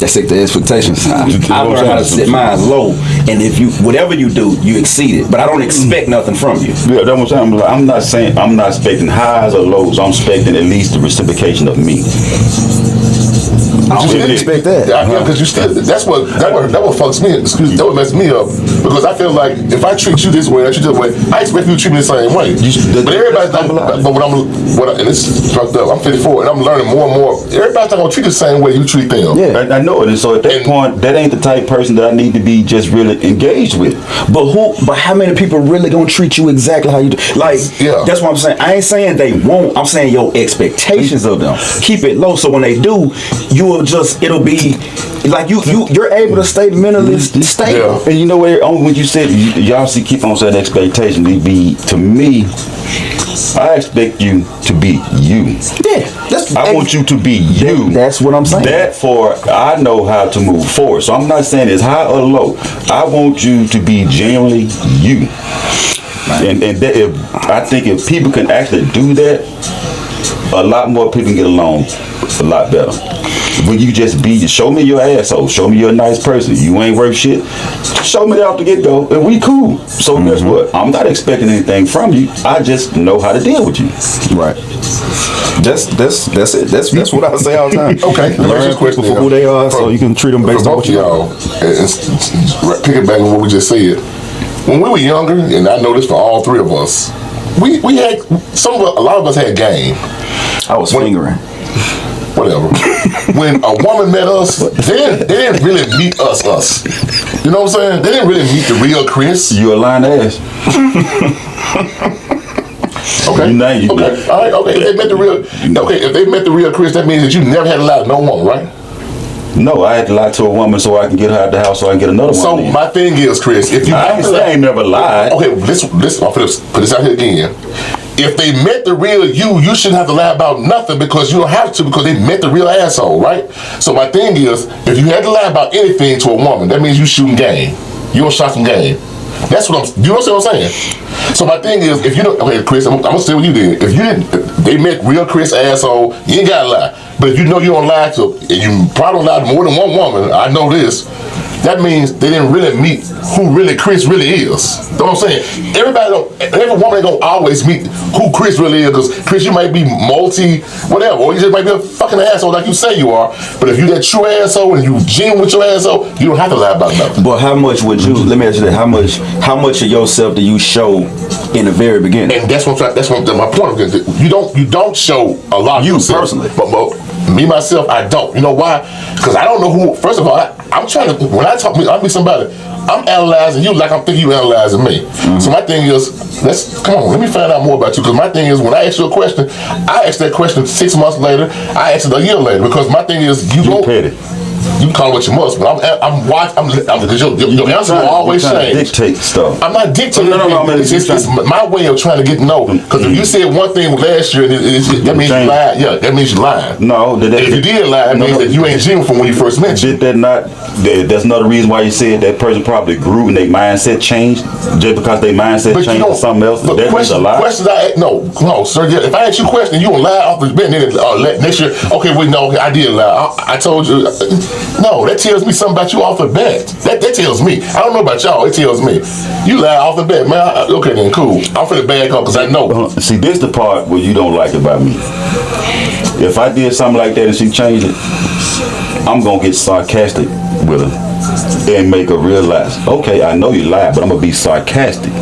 Speaker 1: they set their expectations high. I learned how to set mine low, and if you whatever you do, you exceed it. But I don't expect nothing from you.
Speaker 3: Yeah, that's what I'm saying. I'm not saying I'm not expecting highs or lows. I'm expecting at least the reciprocation of me.
Speaker 1: I don't expect that.
Speaker 2: Yeah, because you still. That what fucks me. That what messes me up. Because I feel like if I treat you this way, I treat you this way, I expect you to treat me the same way. But everybody's not. But and this is fucked up. I'm 54 and I'm learning more and more. Everybody's not gonna treat you the same way you treat them.
Speaker 1: Yeah,
Speaker 3: I know it. And so at that point, that ain't the type of person that I need to be just really engaged with.
Speaker 1: But how many people really gonna treat you exactly how you do? Like, that's what I'm saying. I ain't saying they won't. I'm saying your expectations of them. Keep it low, so when they do, it'll be like you're able to stay mentally stable.
Speaker 3: Yeah. And you know what? When you said y'all see, keep on saying expectations, they be to me. I expect you to be you.
Speaker 1: Yeah,
Speaker 3: I want you to be you.
Speaker 1: That's what I'm saying.
Speaker 3: Therefore, I know how to move forward. So I'm not saying it's high or low. I want you to be genuinely you. And I think if people can actually do that, a lot more people can get along a lot better. When you just show me your asshole, show me you're a nice person, you ain't worth shit, show me that off the get-go, and we cool. So guess what? I'm not expecting anything from you. I just know how to deal with you.
Speaker 1: Right. That's it. That's what I say all the time.
Speaker 2: Okay.
Speaker 1: Learn people for who they are, so you can treat them based on what you
Speaker 2: know. Pick it back on what we just said. When we were younger, and I know this for all three of us, we had a lot of us had game.
Speaker 1: I was fingering.
Speaker 2: Whatever. When a woman met us, they didn't really meet us. You know what I'm saying? They didn't really meet the real Chris.
Speaker 3: You a lying ass.
Speaker 2: Okay. Okay. All right. Okay. If they met the real Chris, that means that you never had to lie to no woman, right?
Speaker 3: No, I had to lie to a woman so I can get her out of the house so I can get another one.
Speaker 2: So my thing is, Chris, if you
Speaker 3: I ain't never lied.
Speaker 2: Okay, listen. I'm gonna put this out here again. If they met the real you shouldn't have to lie about nothing because you don't have to because they met the real asshole, right? So my thing is, if you had to lie about anything to a woman, that means you shooting game. You don't shot some game. That's what you understand what I'm saying? So my thing is, if you don't, okay, Chris, I'm gonna say what you did. If you didn't, they met real Chris asshole, you ain't gotta lie. But if you know you don't lie to, and you probably don't lie to more than one woman, I know this, that means they didn't really meet who really Chris really is. You know what I'm saying? Every woman ain't gonna always meet who Chris really is, because Chris, you might be whatever, or you just might be a fucking asshole like you say you are. But if you that true asshole and you genuine with your asshole, you don't have to lie about nothing.
Speaker 1: But how much would you? Let me ask you that. How much of yourself do you show in the very beginning?
Speaker 2: And that's what my point is. You don't show a lot of
Speaker 1: you
Speaker 2: yourself.
Speaker 1: Personally,
Speaker 2: but me myself, I don't. You know why? Because I don't know who. First of all, I'm trying to. When I meet somebody, I'm analyzing you like I'm thinking you analyzing me. Mm-hmm. So my thing is, let me find out more about you. Because my thing is, when I ask you a question, I ask that question 6 months later. I ask it a year later. Because my thing is, you
Speaker 3: petty.
Speaker 2: You can call it what you must, but I'm watching. Because your answer will always change.
Speaker 3: Dictate stuff.
Speaker 2: I'm not dictating.
Speaker 3: No.
Speaker 2: It's my way of trying to get to know. Because if you said one thing last year, that means you lied. Yeah, that means you lied.
Speaker 3: No,
Speaker 2: if you did lie, it means that you ain't genuine from when you first met you.
Speaker 3: Did that not? That's another reason why you said that person probably grew and their mindset changed just because their mindset changed to something else. That means a lie.
Speaker 2: Questions no, sir. If I ask you a question, you gonna lie off the bed. Then next year, okay, wait, no, I did lie. I told you. No, that tells me something about you off the bat. That tells me. I don't know about y'all. It tells me. You lie off the bat, man. Okay, then cool. I'm finna bag up because I know.
Speaker 3: See, this the part where you don't like about me. If I did something like that and she changed it, I'm gonna get sarcastic with her and make her realize, okay, I know you lied, but I'm gonna be sarcastic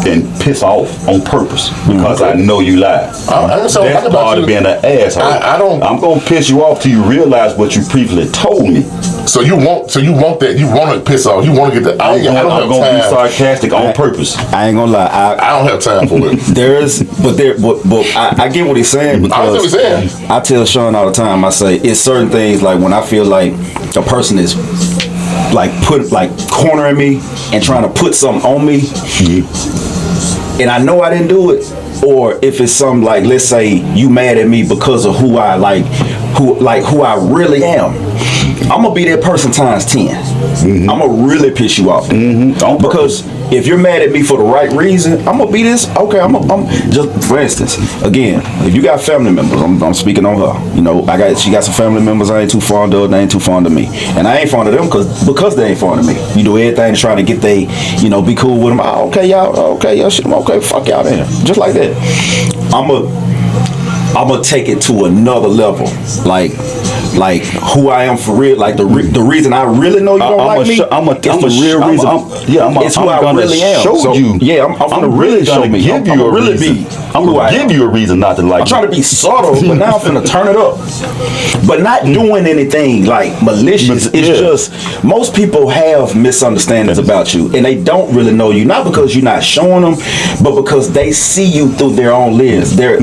Speaker 3: and piss off on purpose because I know you lied. That's part of being an asshole. I'm gonna piss you off till you realize what you previously told me.
Speaker 2: So you want that? You want to piss off? You want to get the? I'm
Speaker 3: gonna be sarcastic on purpose.
Speaker 1: I ain't gonna lie.
Speaker 2: I don't have time for it.
Speaker 1: I get what he's saying because I tell Sean all the time. I say it's certain things like when I feel like a person is like cornering me and trying to put something on me, and I know I didn't do it. Or if it's something like, let's say you mad at me because of who I really am. I'm gonna be that person times 10. I'm gonna really piss you off. Because if you're mad at me for the right reason, I'm gonna be this. Okay, I'm just for instance. Again, if you got family members, I'm speaking on her. You know, she got some family members I ain't too fond of. They ain't too fond of me, and I ain't fond of them because they ain't fond of me. You do everything to try to get be cool with them. Okay, y'all, shit, okay, fuck y'all then. Just like that. I'm gonna take it to another level. Like, like who I am for real. Like the reason I really know you don't like me. It's the real reason. It's who I really am.
Speaker 3: Show you.
Speaker 1: Yeah, I'm gonna really show me.
Speaker 3: Give you a
Speaker 1: really
Speaker 3: reason.
Speaker 1: be.
Speaker 3: I'm gonna give you a reason not to like.
Speaker 1: I'm trying to be subtle, but now I'm finna turn it up. But not doing anything like malicious. It's just most people have misunderstandings about you, and they don't really know you. Not because you're not showing them, but because they see you through their own lens. They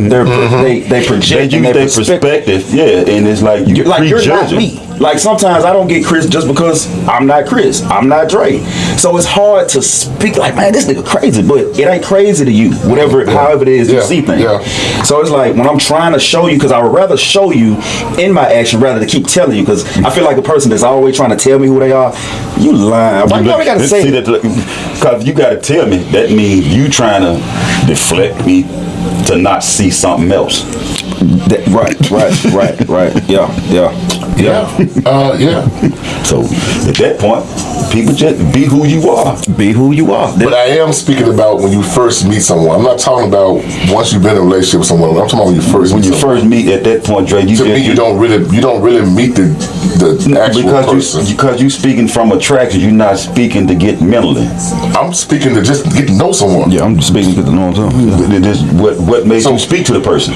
Speaker 1: project
Speaker 3: their perspective. Yeah, and it's like you're
Speaker 1: not me. Like sometimes I don't get Chris just because I'm not Chris. I'm not Dre. So it's hard to speak like, man, this nigga crazy, but it ain't crazy to you. However it is you see things. Yeah. So it's like when I'm trying to show you, because I would rather show you in my action rather than keep telling you. Because I feel like a person that's always trying to tell me who they are, you lying. Why you always gotta say it?
Speaker 3: Because you gotta tell me. That means you trying to deflect me to not see something else.
Speaker 1: Right. Yeah.
Speaker 3: So at that point, people just be who you are.
Speaker 1: Be who you are.
Speaker 2: But I am speaking about when you first meet someone. I'm not talking about once you've been in a relationship with someone. I'm talking about when you first meet someone.
Speaker 3: First meet at that point, Dre.
Speaker 2: You don't really meet the actual person.
Speaker 3: Because you speaking from attraction, you're not speaking to get mentally.
Speaker 2: I'm speaking to just get to know someone.
Speaker 1: Yeah, I'm just speaking to get to know someone.
Speaker 3: What makes you speak to the person?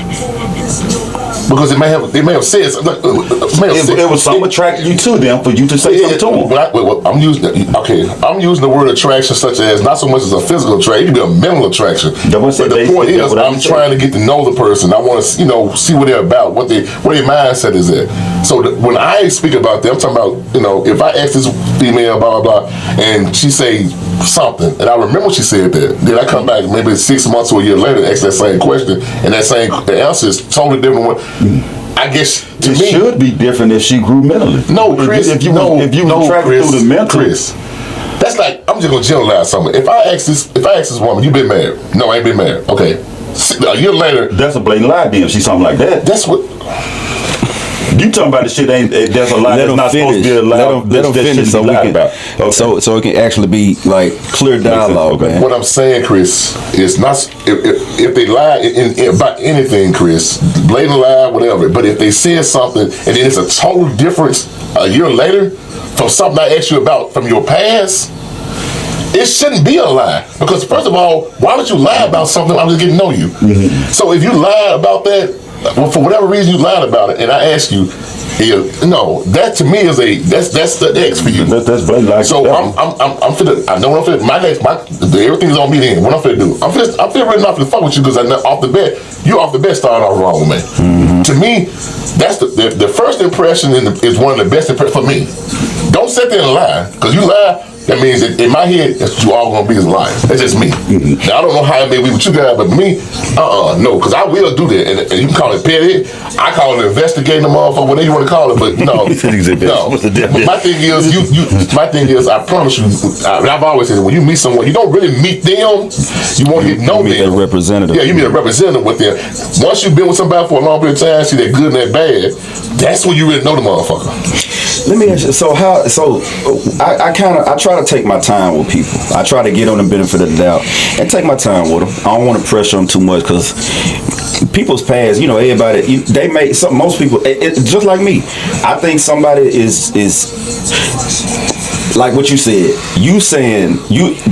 Speaker 2: Because they may have said
Speaker 3: it was something attracted you to them for you to say something to them.
Speaker 2: I'm using the word attraction such as not so much as a physical attraction. It can be a mental attraction. But the point is, I'm trying to get to know the person. I want to see what they're about, what their mindset is at. So when I speak about them, I'm talking about if I ask this female blah blah blah and she say something and I remember she said that, then I come back maybe 6 months or a year later and ask that same question and the answer is totally different. I guess to me,
Speaker 3: should be different if she grew mentally.
Speaker 2: No, Chris.
Speaker 3: If you attracted through the mental,
Speaker 2: Chris. That's like I'm just gonna generalize something. If I ask this woman, you been married? No, I ain't been married. Okay. A year later,
Speaker 3: that's a blatant lie. Then if she's something like that,
Speaker 2: that's what.
Speaker 3: You talking about the shit that's a lie that's not supposed to be a lie.
Speaker 1: Let them finish so we can okay. so it can actually be like clear dialogue.
Speaker 2: Listen, man. What I'm saying, Chris, is not if they lie about anything, Chris, blatant lie, whatever. But if they said something and then it's a total difference a year later from something I asked you about from your past, it shouldn't be a lie. Because first of all, why would you lie about something? I'm just getting to know you. Mm-hmm. So if you lie about that, well, for whatever reason you lied about it, and I asked you, no, that to me is that's the X for you.
Speaker 3: That's like
Speaker 2: so I'm finna. I know what I'm finna. Everything's on me then. What I'm finna do? I'm finna really not finna fuck with you because off the bat starting off wrong with me. Mm-hmm. To me, that's the first impression is one of the best impressions for me. Don't sit there and lie because you lie. That means that in my head, that's what you all gonna be is lying. That's just me. Mm-hmm. Now I don't know how it may be with you guys, but me, no, because I will do that. And you can call it petty. I call it investigating the motherfucker, whatever you want to call it. But no, no. But my thing is, I promise you, I've always said, when you meet someone, you don't really meet them. You want to get to know them.
Speaker 1: A representative.
Speaker 2: Yeah, you meet a representative with them. Once you've been with somebody for a long period of time, see that good and that bad. That's when you really know the motherfucker.
Speaker 1: Let me ask you. I try to take my time with people. I try to get on the benefit of the doubt and take my time with them. I don't want to pressure them too much because people's past, everybody, they make some. Most people, just like me. I think somebody is like what you said. You saying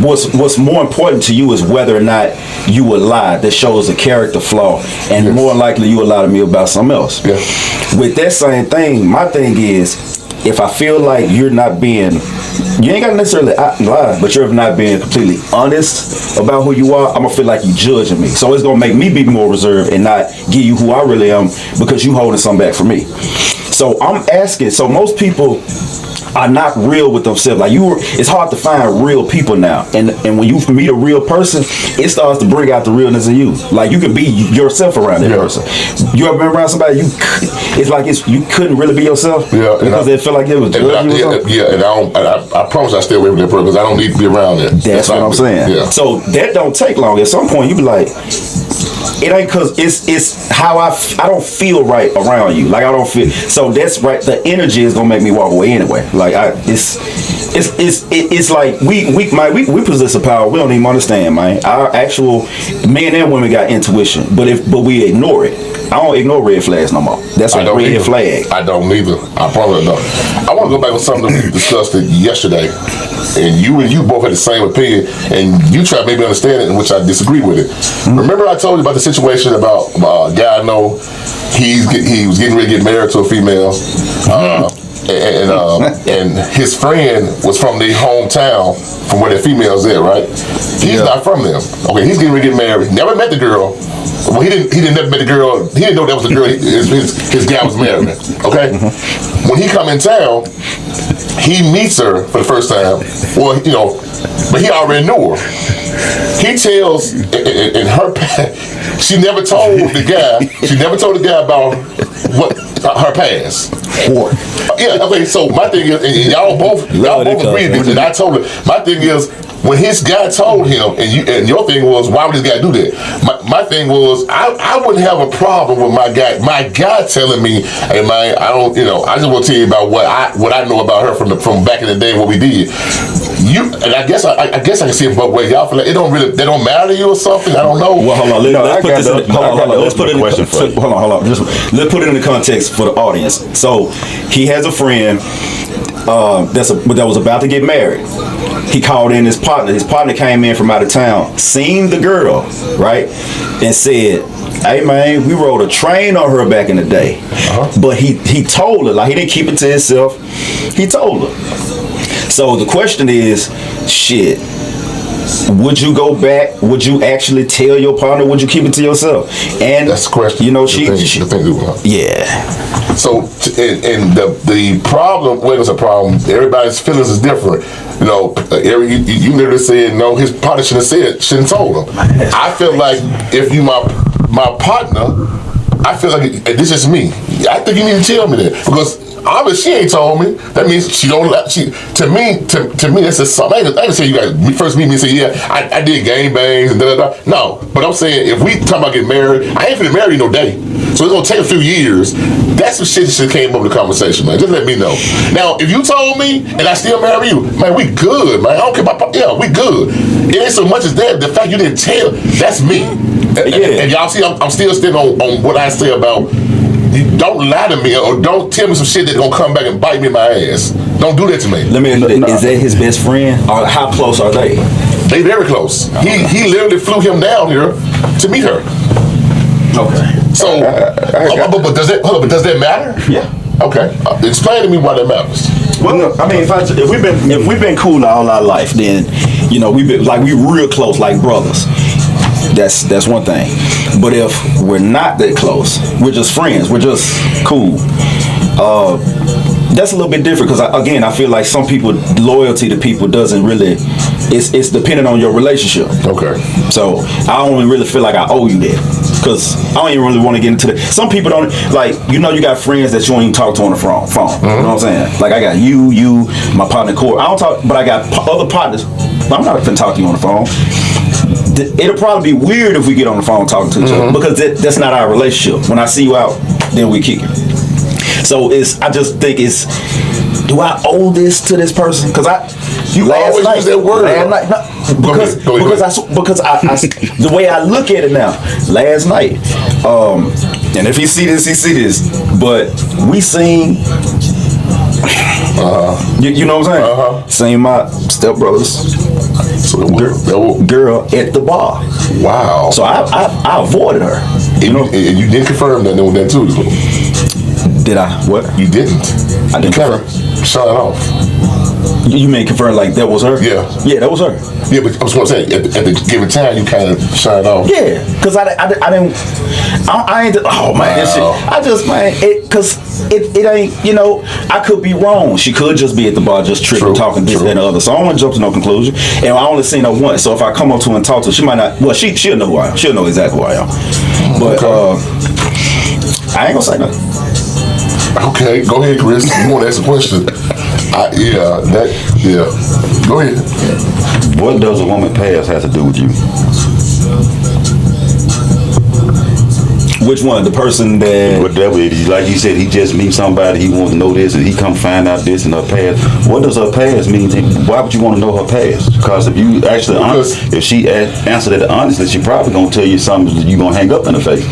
Speaker 1: what's more important to you is whether or not you will lie. That shows a character flaw, and yes. More likely you will lie to me about something else. Yeah. With that same thing, my thing is, if I feel like you're not being, you ain't got to necessarily lie, but you're not being completely honest about who you are, I'm going to feel like you judging me. So it's going to make me be more reserved and not give you who I really am because you holding something back from me. So I'm asking, so most people are not real with themselves. Like it's hard to find real people now. And when you meet a real person, it starts to bring out the realness in you. Like you can be yourself around that person. You ever been around somebody you couldn't really be yourself? Yeah. Because they feel like they was judging you or something?
Speaker 2: Yeah, and I promise I stay away from that person because I don't need to be around that.
Speaker 1: That's what I'm saying. Yeah. So that don't take long. At some point you be like, it ain't because it's how I don't feel right around you. Like I don't feel, so that's right. The energy is gonna make me walk away anyway. Like it's like we possess a power we don't even understand, man. Our actual men and women got intuition, but we ignore it. I don't ignore red flags no more. That's a red
Speaker 2: either.
Speaker 1: flag.
Speaker 2: I don't either. I probably don't. I want to go back on something that we discussed yesterday, and you both had the same opinion, and you tried to make me understand it, in which I disagree with it. Remember I told you about the situation about a guy I know, he was getting ready to get married to a female, and his friend was from their hometown, from where the female's at, right? He's not from them. Okay, he's getting ready to get married. Never met the girl. Well, he didn't never met the girl. He didn't know that was the girl his guy was marrying. Okay, when he come in town, he meets her for the first time. Well, but he already knew her. He tells in her she never told the guy. She never told the guy about what her past. Yeah. Okay. So my thing is, and y'all both agreed with it. And I told her. My thing is, when his guy told him, and your thing was, why would this guy do that? My thing was, I wouldn't have a problem with my guy telling me, hey man, I don't, I just want to tell you about what I know about her from back in the day, what we did. And I guess I can see it both ways. Y'all feel like they don't matter to you or something. I don't know.
Speaker 1: Well, hold on. Let's put this in. Hold on. Let's put it in. Hold on. Let's put it in the context for the audience. So he has a friend that was about to get married. He called in his partner. His partner came in from out of town, seen the girl, right, and said, hey man, we rode a train on her back in the day. But he told her, like, he didn't keep it to himself. He told her. So the question is, shit, would you go back? Would you actually tell your partner? Would you keep it to yourself? And
Speaker 2: that's the question.
Speaker 1: Yeah.
Speaker 2: So, and the problem, when it's a problem, everybody's feelings is different. You literally said, no, his partner shouldn't have told him. I feel like if you my partner, I feel like this is me. I think you need to tell me that, because obviously she ain't told me. That means she don't. To me, that's a something. I ain't say you guys first meet me and say, yeah, I did gang bangs and da da da. No, but I'm saying if we talk about getting married, I ain't finna marry you no day. So it's gonna take a few years. That's some shit that should came up in the conversation, man. Just let me know. Now, if you told me and I still marry you, man, we good, man. I don't care about we good. It ain't so much as that. The fact you didn't tell, that's me. And y'all see, I'm still standing on what I say about. Don't lie to me, or don't tell me some shit that's gonna come back and bite me in my ass. Don't do that to me.
Speaker 1: Is that his best friend? Or how close are they?
Speaker 2: They very close. He literally flew him down here to meet her.
Speaker 1: Okay.
Speaker 2: So, but does that matter?
Speaker 1: Yeah.
Speaker 2: Okay. Explain to me why that matters.
Speaker 1: Well, I mean, if we've been cool all our life, then we real close, like brothers. That's one thing. But if we're not that close, we're just friends, we're just cool, that's a little bit different, because I feel like some people, loyalty to people doesn't really, it's dependent on your relationship.
Speaker 2: Okay.
Speaker 1: So I don't really feel like I owe you that, because I don't even really want to get into that. Some people don't, like, you got friends that you don't even talk to on the phone. You know what I'm saying? Like, I got you, my partner Corey. I don't talk, but I got other partners. I'm not gonna talk to you on the phone. It'll probably be weird if we get on the phone talking to each other, because that's not our relationship. When I see you out, then we kick it. So I just think do I owe this to this person? Because
Speaker 2: you always use that word.
Speaker 1: Because the way I look at it now, last night, and if he see this, but we seen. You know what I'm saying? Seen my stepbrothers. Girl at the bar.
Speaker 2: Wow.
Speaker 1: So I avoided her.
Speaker 2: And you did confirm that too.
Speaker 1: Did I? What?
Speaker 2: You didn't.
Speaker 1: I didn't confirm.
Speaker 2: Shut it off.
Speaker 1: You mean confirm like that was her?
Speaker 2: Yeah.
Speaker 1: Yeah, that was her.
Speaker 2: Yeah, but I was going to say, at the given time, you kind of shut it off.
Speaker 1: Yeah, because I ain't, oh man, this shit. I just, man, because it ain't, I could be wrong. She could just be at the bar just tripping, talking this, that, and the other. So I don't want to jump to no conclusion. And I only seen her once. So if I come up to her and talk to her, she might not, well, she'll know who I am. She'll know exactly who I am. But I ain't going to say nothing.
Speaker 2: Okay, go ahead, Chris. You want to ask a question? Go ahead.
Speaker 3: What does a woman past have to do with you?
Speaker 1: Which one? The person that...
Speaker 3: Whatever it is, like you said, he just meets somebody, he wants to know this, and he come find out this in her past. What does her past mean? Why would you want to know her past? Because if you actually, if she answered it honestly, she probably going to tell you something that you're going to hang up in her face.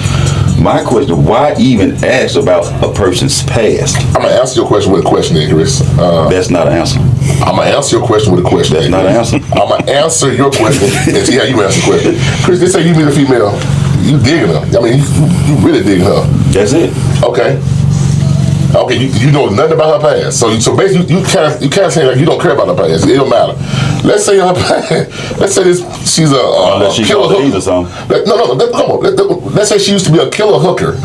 Speaker 3: My question: why even ask about a person's past?
Speaker 2: I'm gonna answer your question with a question, then, Chris.
Speaker 3: That's not an answer.
Speaker 2: I'm gonna answer your question with a question.
Speaker 3: That's not an answer.
Speaker 2: I'm gonna answer your question and see how you answer the question. Chris, they say you meet a female, you digging her. I mean, you really digging her.
Speaker 3: That's it.
Speaker 2: Okay. Okay, you know nothing about her past. So basically, you can't say like you don't care about her past. It don't matter. Let's say her past. Let's say she's a
Speaker 3: Unless she's
Speaker 2: killer
Speaker 3: on
Speaker 2: hooker.
Speaker 3: or something.
Speaker 2: No, come on. Let's say she used to be a killer hooker.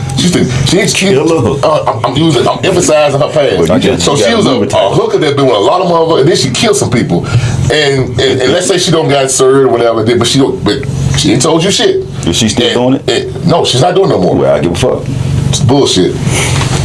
Speaker 3: Killer hooker.
Speaker 2: I'm emphasizing her past.
Speaker 3: But you
Speaker 2: So
Speaker 3: got
Speaker 2: she was
Speaker 3: a
Speaker 2: a hooker that been with a lot of motherfuckers, and then she killed some people. And let's say she don't got served or whatever, but she ain't told you shit.
Speaker 3: Is she still doing it?
Speaker 2: No, she's not doing it no more.
Speaker 3: Well, I give a fuck.
Speaker 2: It's bullshit.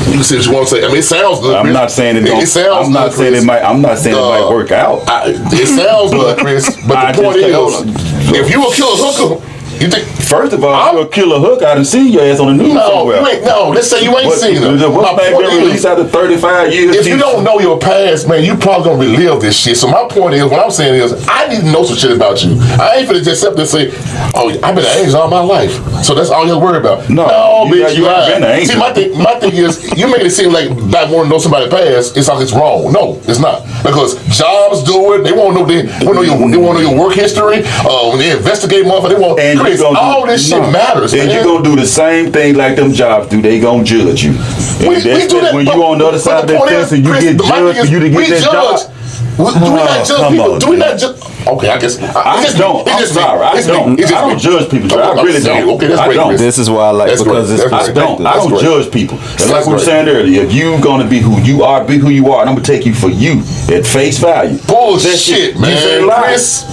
Speaker 2: You can say what you want to say. I mean, it sounds good.
Speaker 3: I'm
Speaker 2: Chris.
Speaker 3: not saying it don't.
Speaker 2: It sounds
Speaker 3: I'm not
Speaker 2: good,
Speaker 3: saying
Speaker 2: Chris.
Speaker 3: it might. I'm not saying it might work out.
Speaker 2: It sounds good, Chris. But
Speaker 3: I
Speaker 2: the point
Speaker 3: just
Speaker 2: is,
Speaker 3: can't-
Speaker 2: if you a killer hooker, you think.
Speaker 3: First of all, you're a killer hook. I done seen your ass on the news
Speaker 2: No,
Speaker 3: somewhere.
Speaker 2: you ain't. No, let's say you ain't seen her.
Speaker 3: What's
Speaker 2: My
Speaker 3: name
Speaker 2: point
Speaker 3: been released
Speaker 2: is,
Speaker 3: after 35 years?
Speaker 2: if you don't know your past, man, you probably gonna relive this shit. So my point is, what I'm saying is, I need to know some shit about you. I ain't finna just sit up and say, "Oh, I've been an angel all my life," so that's all you have to worry about.
Speaker 3: No,
Speaker 2: bitch,
Speaker 3: you ain't been an angel.
Speaker 2: See, my thing is, you make it seem like I want to know somebody's past. It's like it's wrong. No, it's not, because jobs do it. They want to know they want to know your work history. When they investigate motherfucker, they want.
Speaker 3: And
Speaker 2: Chris, all this shit matters.
Speaker 3: And
Speaker 2: man.
Speaker 3: you gonna do the same thing like them jobs do. They gonna judge you. And
Speaker 2: We
Speaker 3: that's
Speaker 2: do that,
Speaker 3: when
Speaker 2: but-
Speaker 3: you on the other
Speaker 2: but
Speaker 3: side of
Speaker 2: the
Speaker 3: that
Speaker 2: point
Speaker 3: fence
Speaker 2: is,
Speaker 3: and you
Speaker 2: Chris,
Speaker 3: get
Speaker 2: my thing
Speaker 3: judged
Speaker 2: is,
Speaker 3: for you to get
Speaker 2: we
Speaker 3: that
Speaker 2: judge.
Speaker 3: job.
Speaker 2: Do we not judge
Speaker 3: come
Speaker 2: people?
Speaker 3: on,
Speaker 2: Do we
Speaker 3: man.
Speaker 2: not judge? Okay, I guess
Speaker 3: I don't. I'm sorry. I don't. I don't judge people. I really don't.
Speaker 2: Okay, that's
Speaker 3: I
Speaker 2: great.
Speaker 3: don't.
Speaker 2: Chris.
Speaker 1: This is why I like,
Speaker 2: That's
Speaker 1: because
Speaker 2: great.
Speaker 1: it's
Speaker 2: That's
Speaker 3: I
Speaker 2: great.
Speaker 3: don't. I
Speaker 2: That's
Speaker 3: don't
Speaker 2: great.
Speaker 3: judge people. And like
Speaker 2: That's
Speaker 3: we were
Speaker 2: great.
Speaker 3: saying earlier, if you gonna be who you are, be who you are, and I'm gonna take you for you at face value.
Speaker 2: Bullshit,
Speaker 3: You
Speaker 2: man.
Speaker 3: say lie.
Speaker 2: Chris.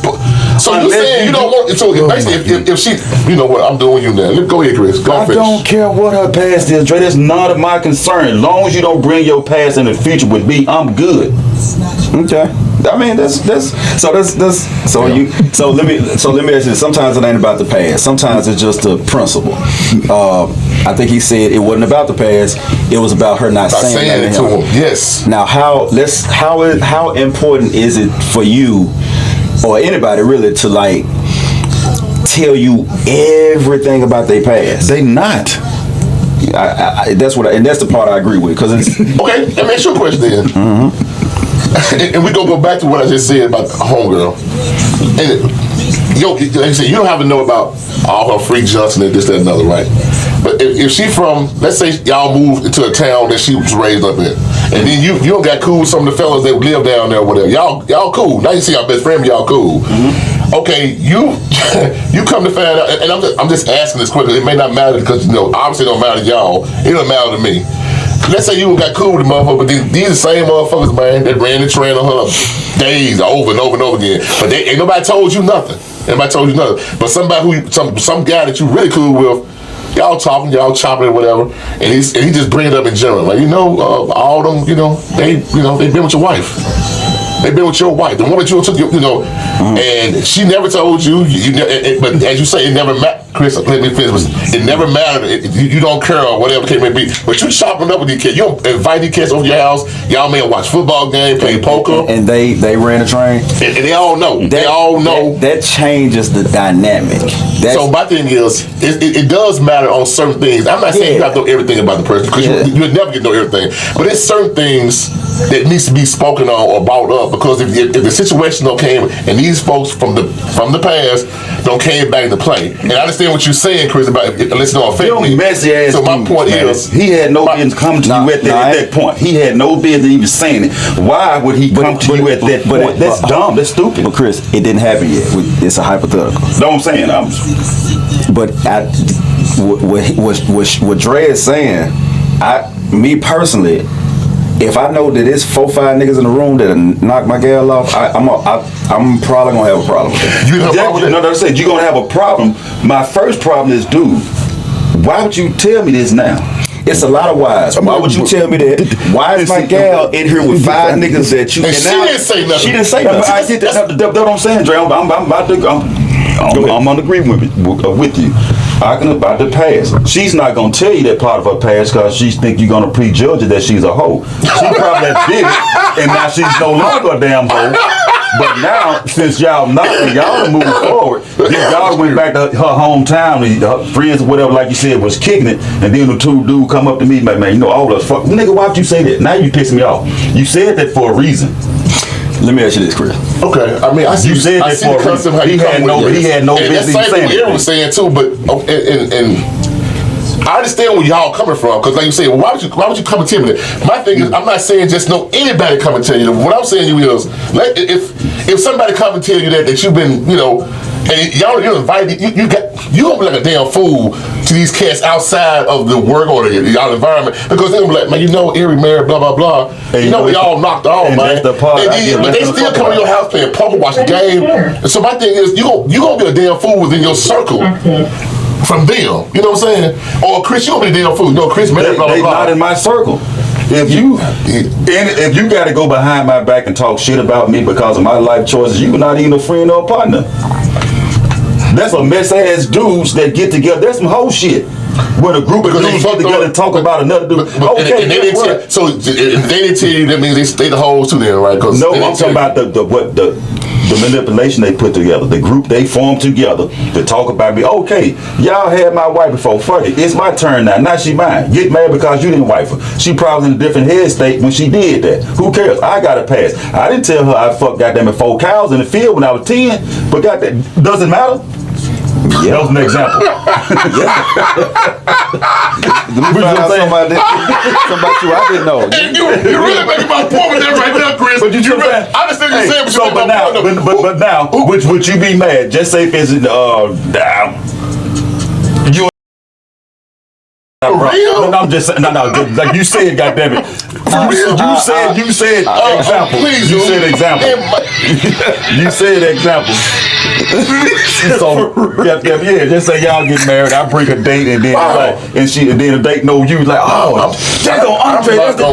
Speaker 2: So you
Speaker 3: Unless
Speaker 2: saying you
Speaker 3: you
Speaker 2: don't
Speaker 3: do-
Speaker 2: want? So basically, if she, you know what, I'm doing you now. Go ahead, Chris. Go
Speaker 3: I
Speaker 2: finish.
Speaker 3: don't care what her past is, Dre. That's none of my concern. As long as you don't bring your past in the future with me, I'm good.
Speaker 1: Okay. I mean, that's so let me ask you this. Sometimes it ain't about the past. Sometimes it's just the principle. I think he said it wasn't about the past. It was about her not saying that
Speaker 2: it to him. Yes.
Speaker 1: Now, how important is it for you or anybody really to like tell you everything about their past?
Speaker 3: They not.
Speaker 1: That's and that's the part I agree with, because it's
Speaker 2: Okay, let me ask you a question then. And we gonna go back to what I just said about the homegirl. And like I said, you don't have to know about all her freak Johnson and this, that, and another, right? But if she from, let's say y'all moved into a town that she was raised up in, and then you don't got cool with some of the fellas that live down there or whatever. Y'all cool. Now you see our best friend, y'all cool. Okay, you come to find out, and I'm just asking this quickly. It may not matter because obviously it don't matter to y'all. It don't matter to me. Let's say you got cool with the motherfucker, but these are the same motherfuckers, man, that ran the train on her days over and over and over again. But ain't nobody told you nothing. Nobody told you nothing. But somebody some guy that you really cool with, y'all talking, y'all chopping or whatever, and he just bring it up in general, like all them, they been with your wife. They've been with your wife, the one that you took, and she never told you. But as you say, it never mattered. Chris, let me finish. It never mattered. You don't care or whatever the case may be. But you chopping up with these kids. You don't invite these kids over to your house. Y'all may watch football game, play poker,
Speaker 1: and they ran a train.
Speaker 2: And they all know. They all know.
Speaker 1: That changes the dynamic.
Speaker 2: So my thing is, it does matter on certain things. I'm not saying you have to know everything about the person, because you'll never get to know everything. But there's certain things that needs to be spoken on or brought up, because if the situation don't came and these folks from the past don't came back into play. And I understand what you're saying, Chris, about listening on family.
Speaker 3: Messy ass.
Speaker 2: So my
Speaker 3: dudes,
Speaker 2: point
Speaker 3: man.
Speaker 2: is,
Speaker 3: he had no business coming to you at that point. He had no business even saying it. Why would he come to you at that point? That's dumb. That's stupid.
Speaker 1: But Chris, it didn't happen yet. It's a hypothetical.
Speaker 3: Know what I'm saying?
Speaker 1: But what Dre is saying, me personally, if I know that it's 4-5 niggas in the room that knock my gal off, I'm probably gonna have a problem with that.
Speaker 2: you have a problem with
Speaker 3: No, I said you're gonna have a problem. My first problem is, dude, why would you tell me this now?
Speaker 1: It's a lot of whys. Why would you tell me that? Why is my gal in here with 5 niggas that you?
Speaker 2: And she didn't say nothing.
Speaker 1: She didn't say nothing.
Speaker 3: I get that. That's what I'm saying, Dre. I'm about to. I'm on agreement with you. Talking about the past. She's not gonna tell you that part of her past because she think you're gonna prejudge it that she's a hoe. She probably did it, and now she's no longer a damn hoe. But now, since y'all y'all moving forward, then y'all went back to her hometown, and her friends or whatever, like you said, was kicking it, and then the two dudes come up to me, like, man, you know, all the fuck, nigga, why'd you say that? Now you pissing me off. You said that for a reason.
Speaker 1: Let me ask you this, Chris.
Speaker 2: Okay, I mean, I see.
Speaker 3: You said
Speaker 2: I
Speaker 3: that
Speaker 2: see
Speaker 3: for
Speaker 2: the
Speaker 3: a
Speaker 2: custom.
Speaker 3: reason.
Speaker 2: How you
Speaker 3: He had no business
Speaker 2: That's
Speaker 3: saying
Speaker 2: what Aaron was saying too. But and I understand where y'all coming from because, like you say, well, why would you come and tell me that? My thing is, I'm not saying just know anybody come and tell you that. What I'm saying to you is, like, if somebody come and tell you that you've been, you know, and you're invited, you gonna be like a damn fool to these cats outside of the work or y'all environment because they're gonna be like, man, you know, Erie married, blah blah blah.
Speaker 3: And
Speaker 2: you know, we all knocked off,
Speaker 3: and
Speaker 2: man.
Speaker 3: that's the part
Speaker 2: But they still come to your house playing poker, watching the game. And so my thing is, you gonna be a damn fool within your circle. From them, you know what I'm saying? Or Chris, you gonna be a damn fool. You know, Chris married, blah blah
Speaker 3: They
Speaker 2: blah.
Speaker 3: not in my circle. If you got to go behind my back and talk shit about me because of my life choices, you not even a friend or a partner. That's a mess ass dudes that get together. That's some whole shit. When a group of dudes get together and talk about another dude. Okay,
Speaker 2: and they didn't tell, so if they didn't tell you, that means they the hoes too then, right?
Speaker 3: No, I'm talking about the manipulation they put together, the group they formed together to talk about me. Okay, y'all had my wife before. Fuck it, it's my turn now. Now she mine. Get mad because you didn't wife her. She probably in a different head state when she did that. Who cares? I got a pass. I didn't tell her I fucked goddamn 4 cows in the field when I was 10. But goddamn, does it matter? Yeah, that was an example.
Speaker 1: Let me find out somebody you I didn't know.
Speaker 2: And you really making my point with that right now, Chris.
Speaker 3: But you really,
Speaker 2: I understand what you're saying,
Speaker 3: so, but now, would you be mad? Just say if it's you
Speaker 2: real?
Speaker 3: No, I'm just saying. No, like you said, goddammit. You said example.
Speaker 2: Please,
Speaker 3: you said example. You said example. So yeah, just say y'all get married. I bring a date and then and then the date know you like, that's on Andre. That's the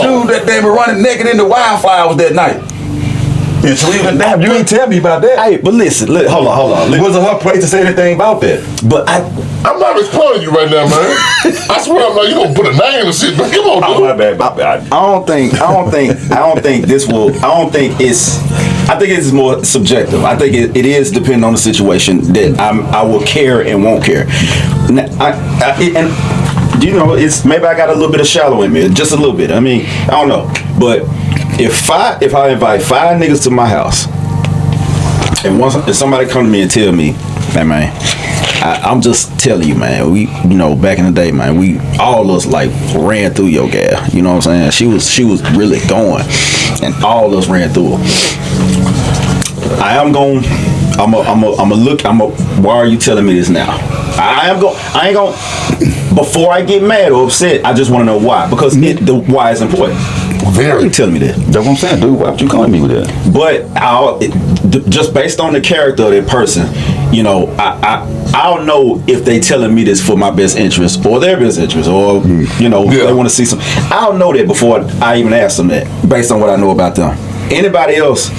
Speaker 3: dude that they were running naked in the wildflowers that night. And so damn, you didn't tell me about that.
Speaker 1: Hey, but listen, hold on.
Speaker 3: It wasn't her place to say anything about that.
Speaker 1: But
Speaker 2: I'm not responding to you right now, man. I swear I'm like, you gonna put a name and shit, but come on, dude.
Speaker 3: My bad.
Speaker 1: I think it's more subjective. I think it is depending on the situation that I will care and won't care. And you know, it's maybe I got a little bit of shallow in me, just a little bit. I mean, I don't know, but if I invite 5 niggas to my house, and if somebody come to me and tell me, hey man, I'm just telling you, man, we, you know, back in the day, man, we all us like ran through your gal. You know what I'm saying? She was really going, and all us ran through her. Why are you telling me this now? I ain't gonna, before I get mad or upset, I just want to know why, because the why is important. Very. You telling me that.
Speaker 3: That's what I'm saying, dude. Why would you calling me with that?
Speaker 1: But just based on the character of that person, you know, I don't know if they telling me this for my best interest or their best interest, or you know, they want to see some. I don't know that before I even ask them that, based on what I know about them. Anybody else,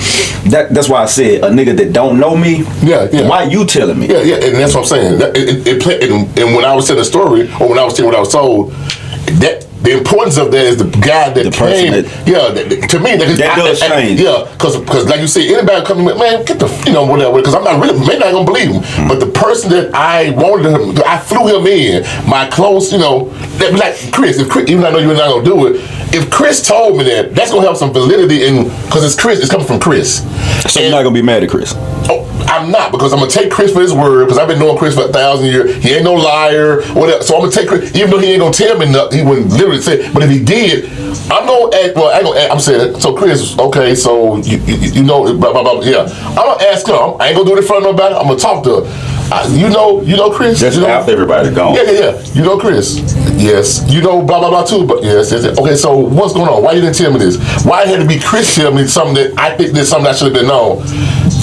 Speaker 1: that's why I said a nigga that don't know me.
Speaker 2: Yeah.
Speaker 1: Why you telling me?
Speaker 2: Yeah, and that's what I'm saying. And when I was telling the story, or when I was telling what I was told, that the importance of that is the guy that came. To me,
Speaker 1: that does change.
Speaker 2: Because like you said, anybody come to me, man, get the whatever. Because I'm not really, maybe not gonna believe him. But the person that I wanted him, I flew him in. My close, that like Chris. If Chris, even though I know you're not gonna do it, if Chris told me that, that's gonna have some validity in, because it's Chris. It's coming from Chris.
Speaker 1: So you're not gonna be mad at Chris?
Speaker 2: Oh, I'm not, because I'm gonna take Chris for his word, because I've been knowing Chris for 1,000 years. He ain't no liar, whatever. So I'm gonna take Chris, even though he ain't gonna tell me nothing. He wouldn't literally say. But if he did, I'm gonna act. Well, I ain't gonna act, I'm saying. So Chris, okay, so you know, blah blah blah. Yeah, I'm gonna ask her. I ain't gonna do it in front of nobody. I'm gonna talk to her. You know Chris.
Speaker 3: That's after everybody gone.
Speaker 2: Yeah. You know Chris. Yes. You know blah blah blah too. But yes. Okay. So what's going on? Why you didn't tell me this? Why it had to be Chris tell me something that I think there's something I should have been known?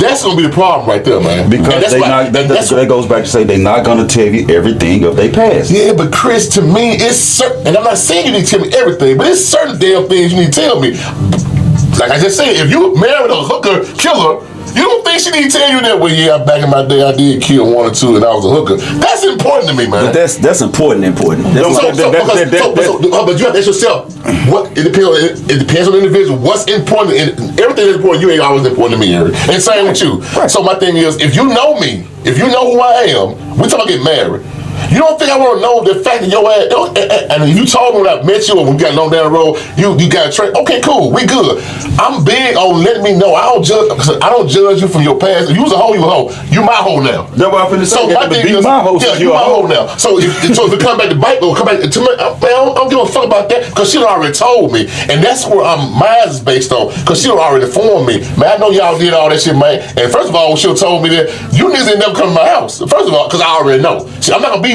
Speaker 2: That's gonna be the problem right there, man.
Speaker 3: Because that goes back to say they're not gonna tell you everything of their past.
Speaker 2: Yeah, but Chris, to me, it's certain, and I'm not saying you need to tell me everything, but it's certain damn things you need to tell me. Like I just said, if you married a hooker killer, You don't think she need to tell you that? Well, yeah, back in my day, I did kill 1 or 2, and I was a hooker. That's important to me, man.
Speaker 1: But that's important. That's
Speaker 2: But you have to ask yourself, what it depends on the individual. What's important? And everything that's important, you ain't always important to me, Eric. And same with you.
Speaker 1: Right.
Speaker 2: So my thing is, if you know me, if you know who I am, we talking about getting married. You don't think I want to know the fact that your ass, and if you told me when I met you or when we got along down the road, you got a trade. Okay, cool, we good. I'm big on letting me know. I don't judge you from your past. If you was a hoe, you a hoe. You my hoe now.
Speaker 3: That's what I'm finna say.
Speaker 2: So my thing is,
Speaker 3: my hoe.
Speaker 2: yeah, you my hoe now. So if it come back to bite me or come back to me, I don't give a fuck about that because she done already told me, and that's where mine is based on because she done already informed me. Man, I know y'all did all that shit, man. And first of all, she told me that you niggas ain't never come to my house. First of all, because I already know. See, I'm not gonna be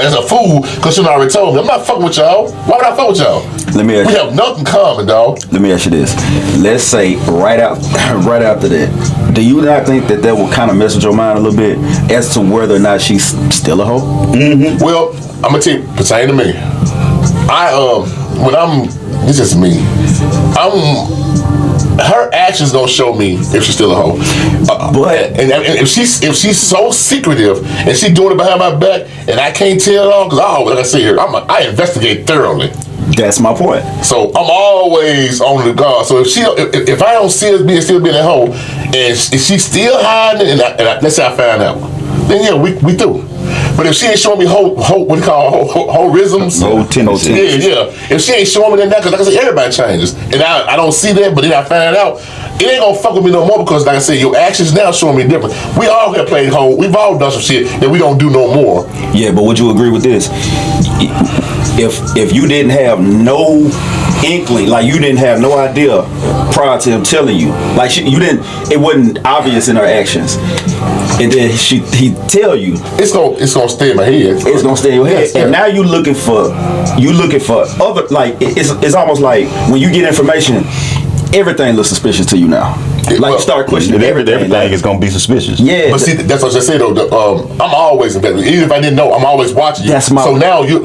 Speaker 2: as a fool because she done already told me. I'm not fucking with y'all. Why would I fuck with y'all?
Speaker 1: Let me ask
Speaker 2: We
Speaker 1: you.
Speaker 2: have nothing common, dog.
Speaker 1: Let me ask you this. Let's say right after that, do you not think that will kind of mess with your mind a little bit as to whether or not she's still a hoe?
Speaker 2: Well, I'm gonna tell you, pertaining to me, this is me. Her actions gonna show me if she's still a hoe.
Speaker 1: But
Speaker 2: and if she's so secretive and she doing it behind my back and I can't tell all because like I say here, I investigate thoroughly.
Speaker 1: that's my point.
Speaker 2: So I'm always on the guard. So if I don't see her still being a hoe and she's still hiding it, and let's say I find out, then yeah, we through. But if she ain't showing me what do you call horisms?
Speaker 3: Whole tendencies.
Speaker 2: Yeah. If she ain't showing me that, because like I said, everybody changes, and I don't see that, but then I find out, it ain't gonna fuck with me no more because, like I said, your actions now showing me different. We all have played hoe. We've all done some shit that we don't do no more.
Speaker 1: Yeah, but would you agree with this? If you didn't have no inkling, like you didn't have no idea prior to him telling you, like it wasn't obvious in her actions, and then he tell you,
Speaker 2: it's gonna stay in my head.
Speaker 1: it's gonna stay in your head,
Speaker 2: Yes,
Speaker 1: and
Speaker 2: yeah.
Speaker 1: now you looking for other, like it's almost like when you get information, everything looks suspicious to you now. Like you start questioning everything.
Speaker 3: Everything is gonna be suspicious.
Speaker 1: Yeah,
Speaker 2: But see, that's what I said though. I'm always invested. Even if I didn't know, I'm always watching you.
Speaker 1: That's my-
Speaker 2: So now you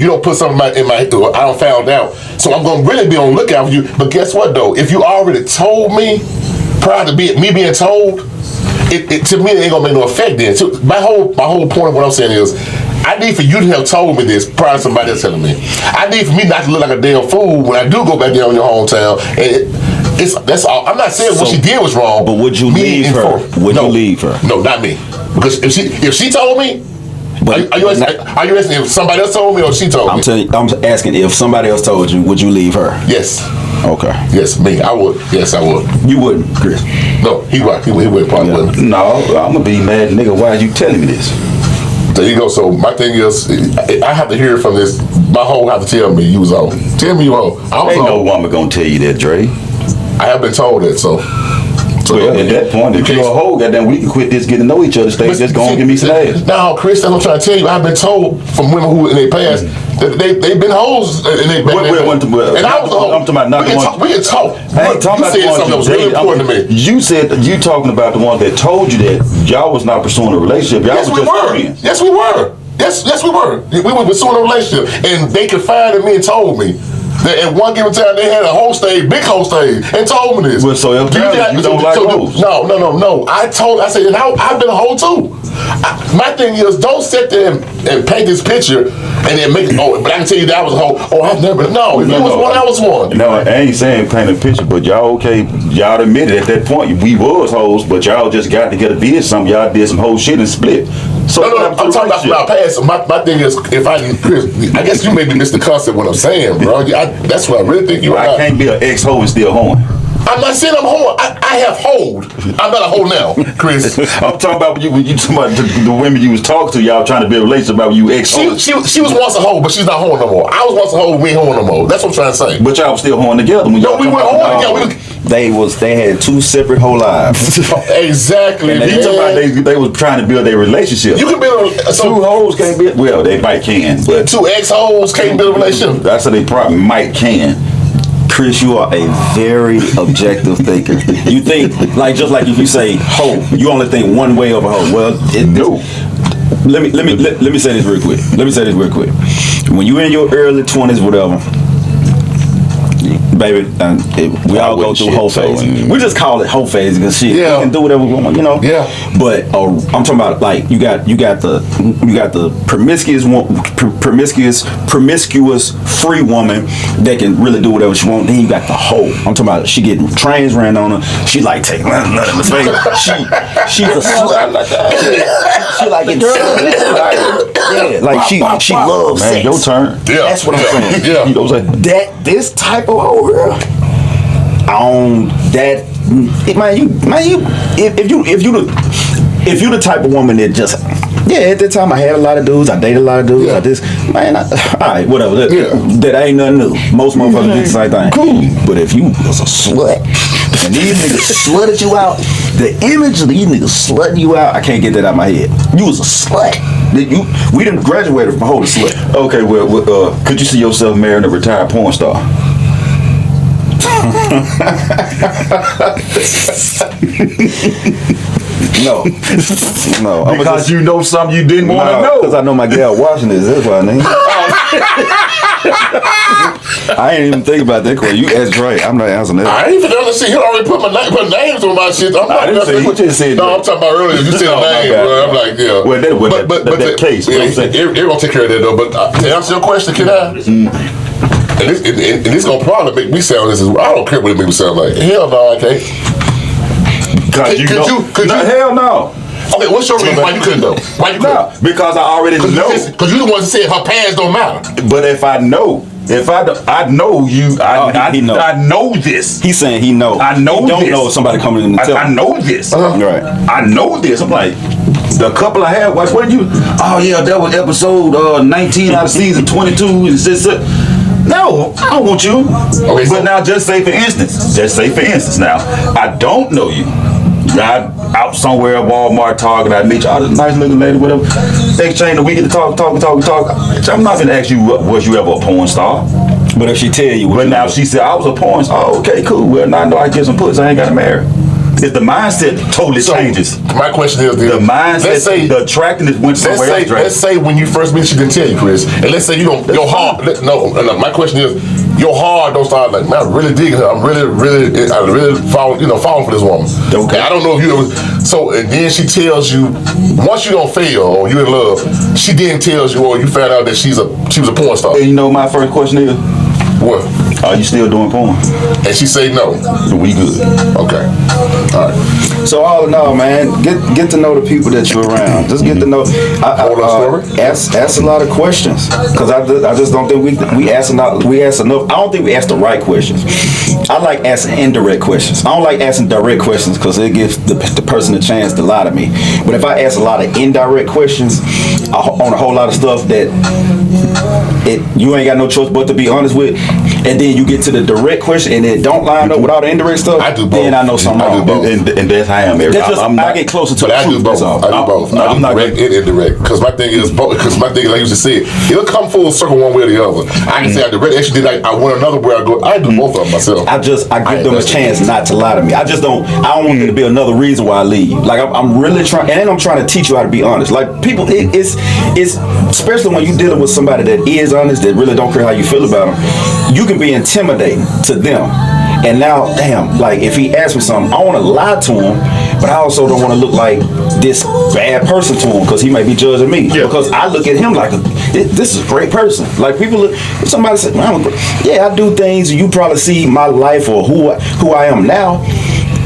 Speaker 2: don't put something in my head. I don't found out. So I'm gonna really be on the lookout for you. But guess what though? If you already told me prior to me being told, it to me it ain't gonna make no effect then. So my whole point of what I'm saying is, I need for you to have told me this prior to somebody else telling me. I need for me not to look like a damn fool when I do go back there in your hometown. And that's all. I'm not saying what she did was wrong.
Speaker 1: But would you leave her? Would you leave her?
Speaker 2: No, not me. Because if she told me,
Speaker 1: But
Speaker 2: are you asking if somebody else told me or she told me?
Speaker 1: I'm asking if somebody else told you, would you leave her?
Speaker 2: Yes.
Speaker 1: Okay.
Speaker 2: Yes, me. I would. Yes, I would.
Speaker 1: You wouldn't, Chris.
Speaker 2: No, he would probably wouldn't.
Speaker 3: No, I'm gonna be mad, nigga. Why are you telling me this?
Speaker 2: There you go. So my thing is, I have to hear from this. My hoe have to tell me you was on. Tell me you on. I was
Speaker 3: Ain't no
Speaker 2: on.
Speaker 3: woman gonna tell you that, Dre.
Speaker 2: I have been told that. So
Speaker 3: Well, at that point, if you're a hoe, goddamn, we can quit this getting to know each other stage. Just go and give me some ass.
Speaker 2: Now, Chris, that's what I'm trying to tell you. I've been told from women who in their past that they've been hoes in their past. And I was a hoe.
Speaker 3: I'm talking about not the one.
Speaker 2: We can talk.
Speaker 3: I ain't talking
Speaker 2: You
Speaker 3: about the
Speaker 2: said
Speaker 3: ones
Speaker 2: something that was really important to me.
Speaker 3: You said you talking about the ones that told you that y'all was not pursuing a relationship. Y'all
Speaker 2: Yes,
Speaker 3: was
Speaker 2: we
Speaker 3: just
Speaker 2: were.
Speaker 3: friends.
Speaker 2: Yes, we were. Yes, we were. We were pursuing a relationship, and they confided in me and told me that at one given time they had a whole stage, big whole stage, and told me this.
Speaker 3: Well, so if you don't like hoes.
Speaker 2: No. I said, and I've been a hoe too. My thing is, don't sit there and paint this picture and then make it. Oh, but I can tell you that I was a hoe. Oh, I've never. No, if you was one, I was one.
Speaker 3: No, I ain't saying paint a picture, but y'all y'all admitted at that point we was hoes, but y'all just got together, did something. Y'all did some whole shit and split. So
Speaker 2: No, I'm talking about my past. My thing is, Chris, I guess you maybe missed the concept of what I'm saying, bro. That's what I really think you are.
Speaker 3: I can't be an ex-hoe and still hoeing.
Speaker 2: I'm not saying I'm hoe. I have hoed. I'm not a hoe now, Chris.
Speaker 3: I'm talking about when you talking about the women you was talking to, y'all trying to build a relationship about you ex-hoe.
Speaker 2: She was once a hoe, but she's not hoeing no more. I was once a hoe, we ain't hoeing no more. That's what I'm trying to say.
Speaker 3: But y'all was still hoeing together. When
Speaker 2: No,
Speaker 3: y'all
Speaker 2: we
Speaker 3: talking
Speaker 2: weren't
Speaker 3: about-
Speaker 2: hoeing together.
Speaker 1: They had two separate whole lives.
Speaker 2: Exactly.
Speaker 3: And they talking about they was trying to build a relationship.
Speaker 2: You can build
Speaker 3: Two hoes can't build. Well, they might can, but
Speaker 2: two ex-hoes can't build a relationship.
Speaker 3: that's what they probably might can.
Speaker 1: Chris, you are a very objective thinker. You think just like if you say hoe, you only think one way of a hoe. Well,
Speaker 3: No.
Speaker 1: Let me say this real quick. When you in your early 20s, whatever, baby, we all go
Speaker 3: wouldn't
Speaker 1: through
Speaker 3: shit,
Speaker 1: whole
Speaker 3: so,
Speaker 1: phase. We just call it whole phase because shit,
Speaker 2: Yeah.
Speaker 1: we can do whatever we want, you know.
Speaker 2: Yeah.
Speaker 1: But I'm talking about like you got the promiscuous free woman that can really do whatever she want. Then you got the hoe. I'm talking about she getting trains ran on her. She like taking she's a slut. She like it. Yeah, like she loves
Speaker 3: Man,
Speaker 1: sex.
Speaker 3: your turn.
Speaker 2: Yeah.
Speaker 1: That's what I'm saying.
Speaker 2: Yeah.
Speaker 3: You know what I'm saying?
Speaker 1: That this type of hoe girl on that if you the type of woman that just at that time I had a lot of dudes, I dated a lot of dudes,
Speaker 2: Yeah.
Speaker 1: alright, whatever. That ain't nothing new. Most motherfuckers do the same thing.
Speaker 3: Cool.
Speaker 1: But if you was a slut and these niggas slutted you out, the image of these niggas slutting you out, I can't get that out of my head. You was a slut. We done graduated from holding slut.
Speaker 3: Okay, well, could you see yourself marrying a retired porn star?
Speaker 1: No.
Speaker 3: Because you know something you didn't want to know.
Speaker 1: Because I know my gal watching this. That's why I name. I ain't even think about that question. You asked Dre. I'm not answering that.
Speaker 2: I ain't even understand. He already put names on my shit. I'm not.
Speaker 3: I didn't say you just said
Speaker 2: No,
Speaker 3: that.
Speaker 2: I'm talking about earlier. You said
Speaker 3: Oh,
Speaker 2: a
Speaker 3: my
Speaker 2: name,
Speaker 3: bad.
Speaker 2: bro. I'm like, yeah.
Speaker 3: Well, that case, you know what I'm saying?
Speaker 2: They're gonna take care of that though. But to answer your question, can I? And this gonna probably make me sound this. I don't care what it make me sound like. Hell no, I can't. Could you?
Speaker 3: Hell no.
Speaker 2: Okay, what's your reason why you couldn't though? Why you couldn't?
Speaker 3: No, because I already know.
Speaker 2: Because you the one that said her pants don't matter.
Speaker 3: But if I know, I know you,
Speaker 1: he know.
Speaker 3: I know this.
Speaker 1: He's saying he know.
Speaker 3: I know
Speaker 1: he don't
Speaker 3: this.
Speaker 1: know if somebody coming in and tell
Speaker 3: I
Speaker 1: him.
Speaker 3: know this.
Speaker 1: Right.
Speaker 3: I know this. I'm like, the couple I had watched, what did you? Oh yeah, that was episode 19 out of season 22. No, I don't want you.
Speaker 2: Okay,
Speaker 3: But now just say for instance now, I don't know you. I out somewhere at Walmart, Target, I meet you, oh, this nice looking lady, whatever. Exchange, we get to talk. I'm not gonna ask you, was you ever a porn star?
Speaker 1: But if she tell you,
Speaker 3: But now she said, I was a porn star. Oh, okay, cool. Well, now I know I get some pussy, I ain't gotta marry. If the mindset totally changes.
Speaker 2: My question is,
Speaker 3: The mindset,
Speaker 2: let's say,
Speaker 3: the attractiveness went somewhere else.
Speaker 2: let's say when you first meet, she didn't tell you, Chris, and let's say you don't, your heart. No, my question is, your heart don't start like, man, I really dig her. I'm really falling for this woman.
Speaker 3: Okay.
Speaker 2: And I don't know if you ever. So and then she tells you, once you don't fail or you in love, she then tells you, or you found out that she was a porn star.
Speaker 3: And you know my first question is,
Speaker 2: What?
Speaker 3: are you still doing porn?
Speaker 2: And she say no.
Speaker 3: We good.
Speaker 2: Okay. All right.
Speaker 1: So all in all, man, get to know the people that you're around. Just get to know. Ask a lot of questions because I just don't think we ask enough. I don't think we ask the right questions. I like asking indirect questions. I don't like asking direct questions because it gives the person a chance to lie to me. But if I ask a lot of indirect questions on a whole lot of stuff that you ain't got no choice but to be honest with, and then you get to the direct question and it don't line up with all the indirect stuff,
Speaker 2: I do both.
Speaker 1: then I know something
Speaker 2: I do
Speaker 1: wrong.
Speaker 2: both.
Speaker 3: And that's how I am.
Speaker 1: That's just, I get closer to
Speaker 2: But
Speaker 1: the
Speaker 2: I
Speaker 1: truth.
Speaker 2: do both.
Speaker 1: That's all.
Speaker 2: I do both.
Speaker 1: No,
Speaker 2: I
Speaker 1: I'm
Speaker 2: do
Speaker 1: not
Speaker 2: direct and indirect. Because my thing is both. Because my thing, like you just said, it'll come full circle one way or the other. I can say I direct. Actually, did I want another where I go. I do both of them myself.
Speaker 1: I give them a chance not to lie to me. I don't want there to be another reason why I leave. Like I'm really trying, and then I'm trying to teach you how to be honest. Like people, it's especially when you're dealing with somebody that is honest, that really don't care how you feel about them. You can be intimidating to them. And now, damn, like if he asks me something, I want to lie to him, but I also don't want to look like this bad person to him because he might be judging me.
Speaker 2: Yeah.
Speaker 1: Because I look at him like this is a great person. Like people look, if somebody says, yeah, I do things, you probably see my life or who I am now.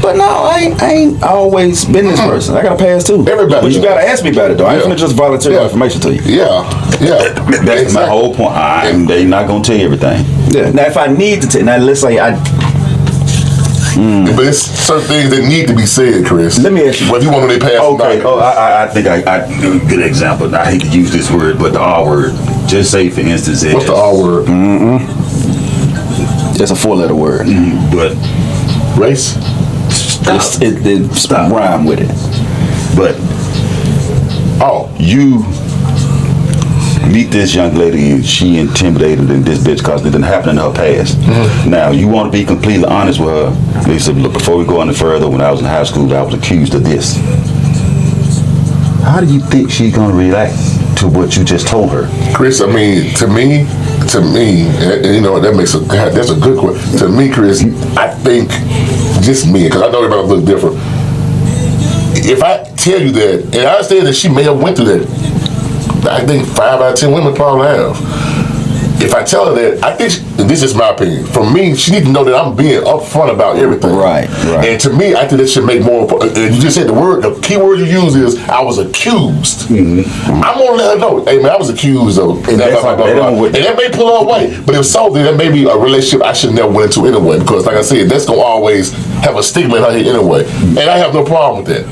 Speaker 1: But no, I ain't always been this person. I got to pass too.
Speaker 2: Everybody
Speaker 1: But you got to ask me about it though. I ain't
Speaker 2: Yeah.
Speaker 1: finna just volunteer
Speaker 2: Yeah.
Speaker 1: information to you.
Speaker 2: Yeah.
Speaker 3: That's my whole point. They not gonna tell you everything.
Speaker 1: Yeah. Now if I need to now let's say
Speaker 2: But it's certain things that need to be said, Chris.
Speaker 1: Let me ask you.
Speaker 2: Whether you want to pass or
Speaker 3: Okay.
Speaker 2: not.
Speaker 3: Oh, I think I good example. I hate to use this word, but the R word. Just say, for instance,
Speaker 2: What's the R word?
Speaker 1: it's a 4-letter word.
Speaker 3: But
Speaker 2: Race?
Speaker 1: It's rhyme with it.
Speaker 3: but
Speaker 2: Oh.
Speaker 3: you meet this young lady and she intimidated in this bitch because it didn't happen in her past. Now you want to be completely honest with her. They said, look, before we go any further, when I was in high school, I was accused of this. How do you think she's gonna react to what you just told her?
Speaker 2: Chris, I mean, to me, to me, and you know, that's a good question. To me, Chris, I think just me, because I know everybody look different. If I tell you that, and I understand that she may have went through that, I think 5 out of 10 women probably have. If I tell her that, I think, this is my opinion, for me, she needs to know that I'm being upfront about everything.
Speaker 1: Right.
Speaker 2: And to me, I think that should make more, you just said the key word you use is, I was accused. I'm gonna let her know, hey man, I was accused of, and that may pull her away, but if so, then that may be a relationship I should never went into anyway, because like I said, that's gonna always have a stigma in her head anyway, and I have no problem with that.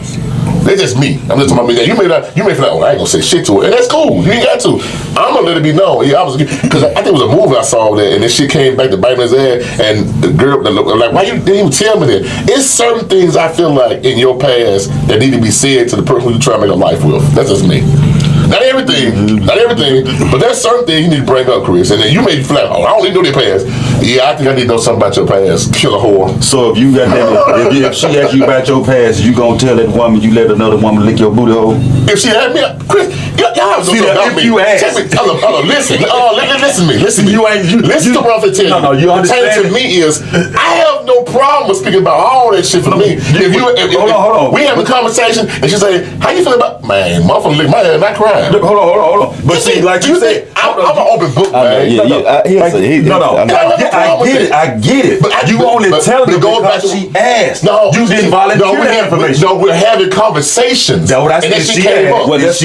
Speaker 2: That's just me. I'm just talking about me. You may feel like, oh, I ain't gonna say shit to her, and that's cool. You ain't got to. I'm gonna let it be known. Yeah, I was, because I think it was a movie I saw that, and this shit came back to bite me in his head, and the girl, like, why you didn't even tell me that? It's certain things I feel like in your past that need to be said to the person who you try to make a life with. That's just me. Not everything, but there's certain things you need to bring up, Chris. And then you may feel like, oh, I don't even know their past. Yeah, I think I need to know something about your past. Killer whore.
Speaker 3: So if you got that, if she asks you about your past, you gonna tell that woman you let another woman lick your booty hole?
Speaker 2: If she had me, Chris, y'all have something about me.
Speaker 3: You ask.
Speaker 2: Listen to me. Listen to what I'm gonna tell you.
Speaker 3: No, you understand.
Speaker 2: To me is, I have no problem with speaking about all that shit for me. Hold on. We have a conversation, and she say, how you feel about, man, motherfucker lick my head and I cry.
Speaker 3: Look, hold on. But see, like you said,
Speaker 2: I'm an open book, man.
Speaker 3: I get it. But you only telling me because she asked.
Speaker 2: No,
Speaker 3: you didn't volunteer that information.
Speaker 2: No, we're having conversations.
Speaker 3: That's what I said. She asked.
Speaker 1: Well, that's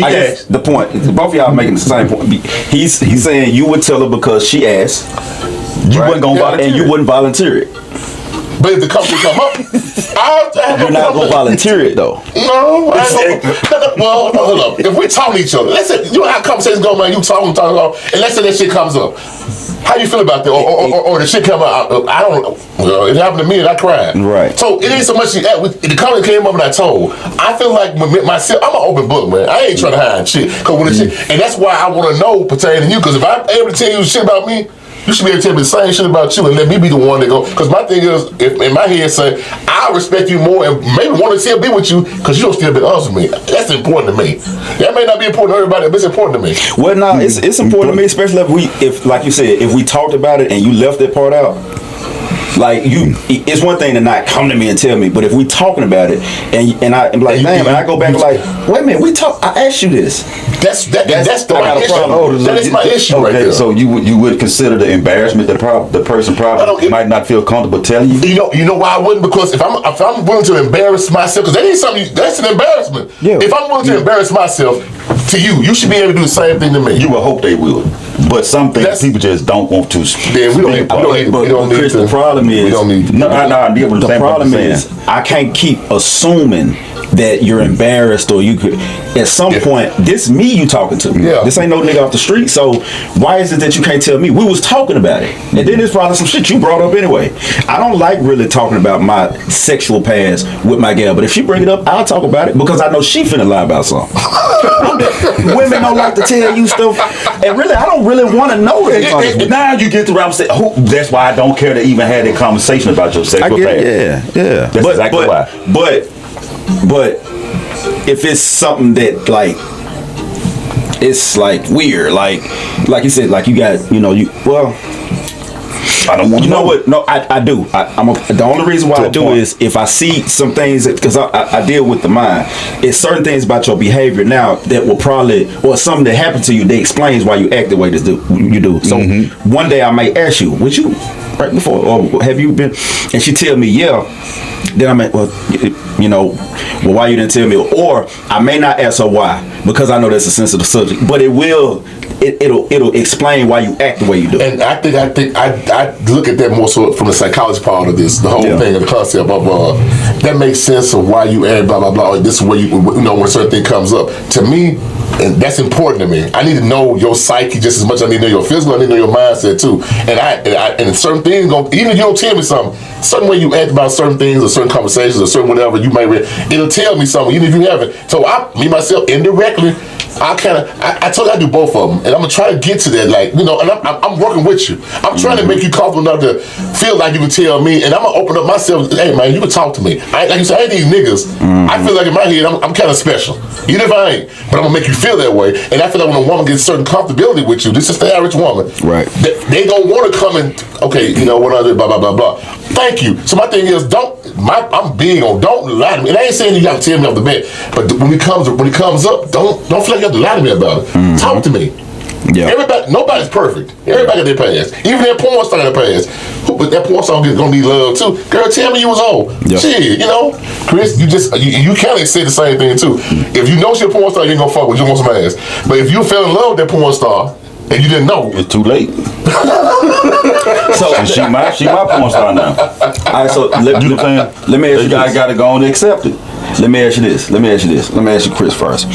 Speaker 1: the point. Both of y'all are making the same point. He's saying you would tell her because she asked.
Speaker 3: You wasn't gonna volunteer,
Speaker 1: and you wouldn't volunteer it.
Speaker 2: But if the company come up,
Speaker 1: you're not gonna volunteer it though.
Speaker 2: No, well, hold up. If we talk to each other, let's say you know how conversations go, man. You talking, and let's say that shit comes up. How you feel about that? Or the shit come out? I don't. Well, it happened to me and I cried.
Speaker 1: Right.
Speaker 2: So it ain't so much. The comment came up and I told. I feel like myself. I'm an open book, man. I ain't trying to hide shit. Cause when and that's why I want to know pertaining to you. Cause if I'm able to tell you shit about me, you should be able to tell me the same shit about you and let me be the one that go. Because my thing is, if in my head say, I respect you more and maybe want to still be with you because you don't still be honest with me. That's important to me. That may not be important to everybody, but it's important to me.
Speaker 1: Well, no, it's important to me, especially if like you said, if we talked about it and you left that part out. Like it's one thing to not come to me and tell me, but if we talking about it and I'm like, damn, and I go back like, wait a minute, I asked you this.
Speaker 2: That's the right issue. That is my issue right there.
Speaker 3: So you would consider the embarrassment that the person probably might not feel comfortable telling you.
Speaker 2: You know why I wouldn't? Because if I'm willing to embarrass myself, because that ain't something. That's an embarrassment. Yeah. If I'm willing to embarrass myself to you should be able to do the same thing to me.
Speaker 3: You would hope they would. But some things people just don't want to.
Speaker 2: Yeah, we don't need to.
Speaker 1: The problem is,
Speaker 3: the
Speaker 1: problem is, I can't keep assuming that you're embarrassed or you could. At some point, this me you talking to.
Speaker 2: Yeah.
Speaker 1: This ain't no nigga off the street. So why is it that you can't tell me? We was talking about it, and then there's probably some shit you brought up anyway. I don't like really talking about my sexual past with my gal, but if she bring it up, I'll talk about it because I know she finna lie about something. Women don't like to tell you stuff, and really, I don't really want to know that.
Speaker 3: Now you get to where I'm saying, that's why I don't care to even have that conversation about your sexual past.
Speaker 1: Yeah.
Speaker 3: That's exactly why.
Speaker 1: But if it's something that like it's like weird, like you said, like you got, I don't want to know what. No, I do. The only reason why I do is if I see some things, because I deal with the mind. It's certain things about your behavior now that will probably, or something that happened to you that explains why you act the way you do. So one day I may ask you, would you right before, or have you been? And she tell me, yeah. Then I may, well, why you didn't tell me? Or I may not ask her why, because I know that's a sensitive subject. But it'll explain why you act the way you do.
Speaker 2: And I think I look at that more so from the psychology part of this, the whole thing of the concept of that makes sense of why you add blah blah blah. Or this is where when a certain thing comes up. To me, and that's important to me. I need to know your psyche just as much as I need to know your physical. I need to know your mindset too. And certain things, even if you don't tell me something, certain way you act about certain things or certain conversations or certain whatever you may read, it'll tell me something even if you haven't. So myself indirectly, I told you I do both of them, and I'm gonna try to get to that, like, you know, and I'm working with you. I'm trying to make you comfortable enough to feel like you can tell me, and I'm gonna open up myself. Hey man, you can talk to me. Like you said, I ain't these niggas. I feel like in my head, I'm kind of special, even if I ain't. But I'm gonna make you feel that way, and I feel like when a woman gets certain comfortability with you, this is the average woman,
Speaker 1: right?
Speaker 2: They gonna want to come and okay, you know what I do, blah blah blah blah. Thank you. So my thing is, I'm big on don't lie to me, and I ain't saying you got to tell me off the bat, but when it comes up, don't feel like you have to lie to me about it. Talk to me.
Speaker 1: Yeah.
Speaker 2: Nobody's perfect. Everybody got their past. Even that porn star got a past. But that porn star gonna need love too. Girl, tell me you was old.
Speaker 1: Yeah.
Speaker 2: Shit, you know, Chris, you kind of say the same thing too. If you know she a porn star, you ain't gonna fuck with you, want some ass. But if you fell in love with that porn star and you didn't know,
Speaker 3: It's too late.
Speaker 1: So
Speaker 3: And she my porn star now.
Speaker 1: all right, so let
Speaker 3: You know what I'm saying?
Speaker 1: me ask
Speaker 3: You
Speaker 1: you
Speaker 3: guys
Speaker 1: this.
Speaker 3: got to go on and accept it.
Speaker 1: Let me ask you this. Let me ask you Chris first.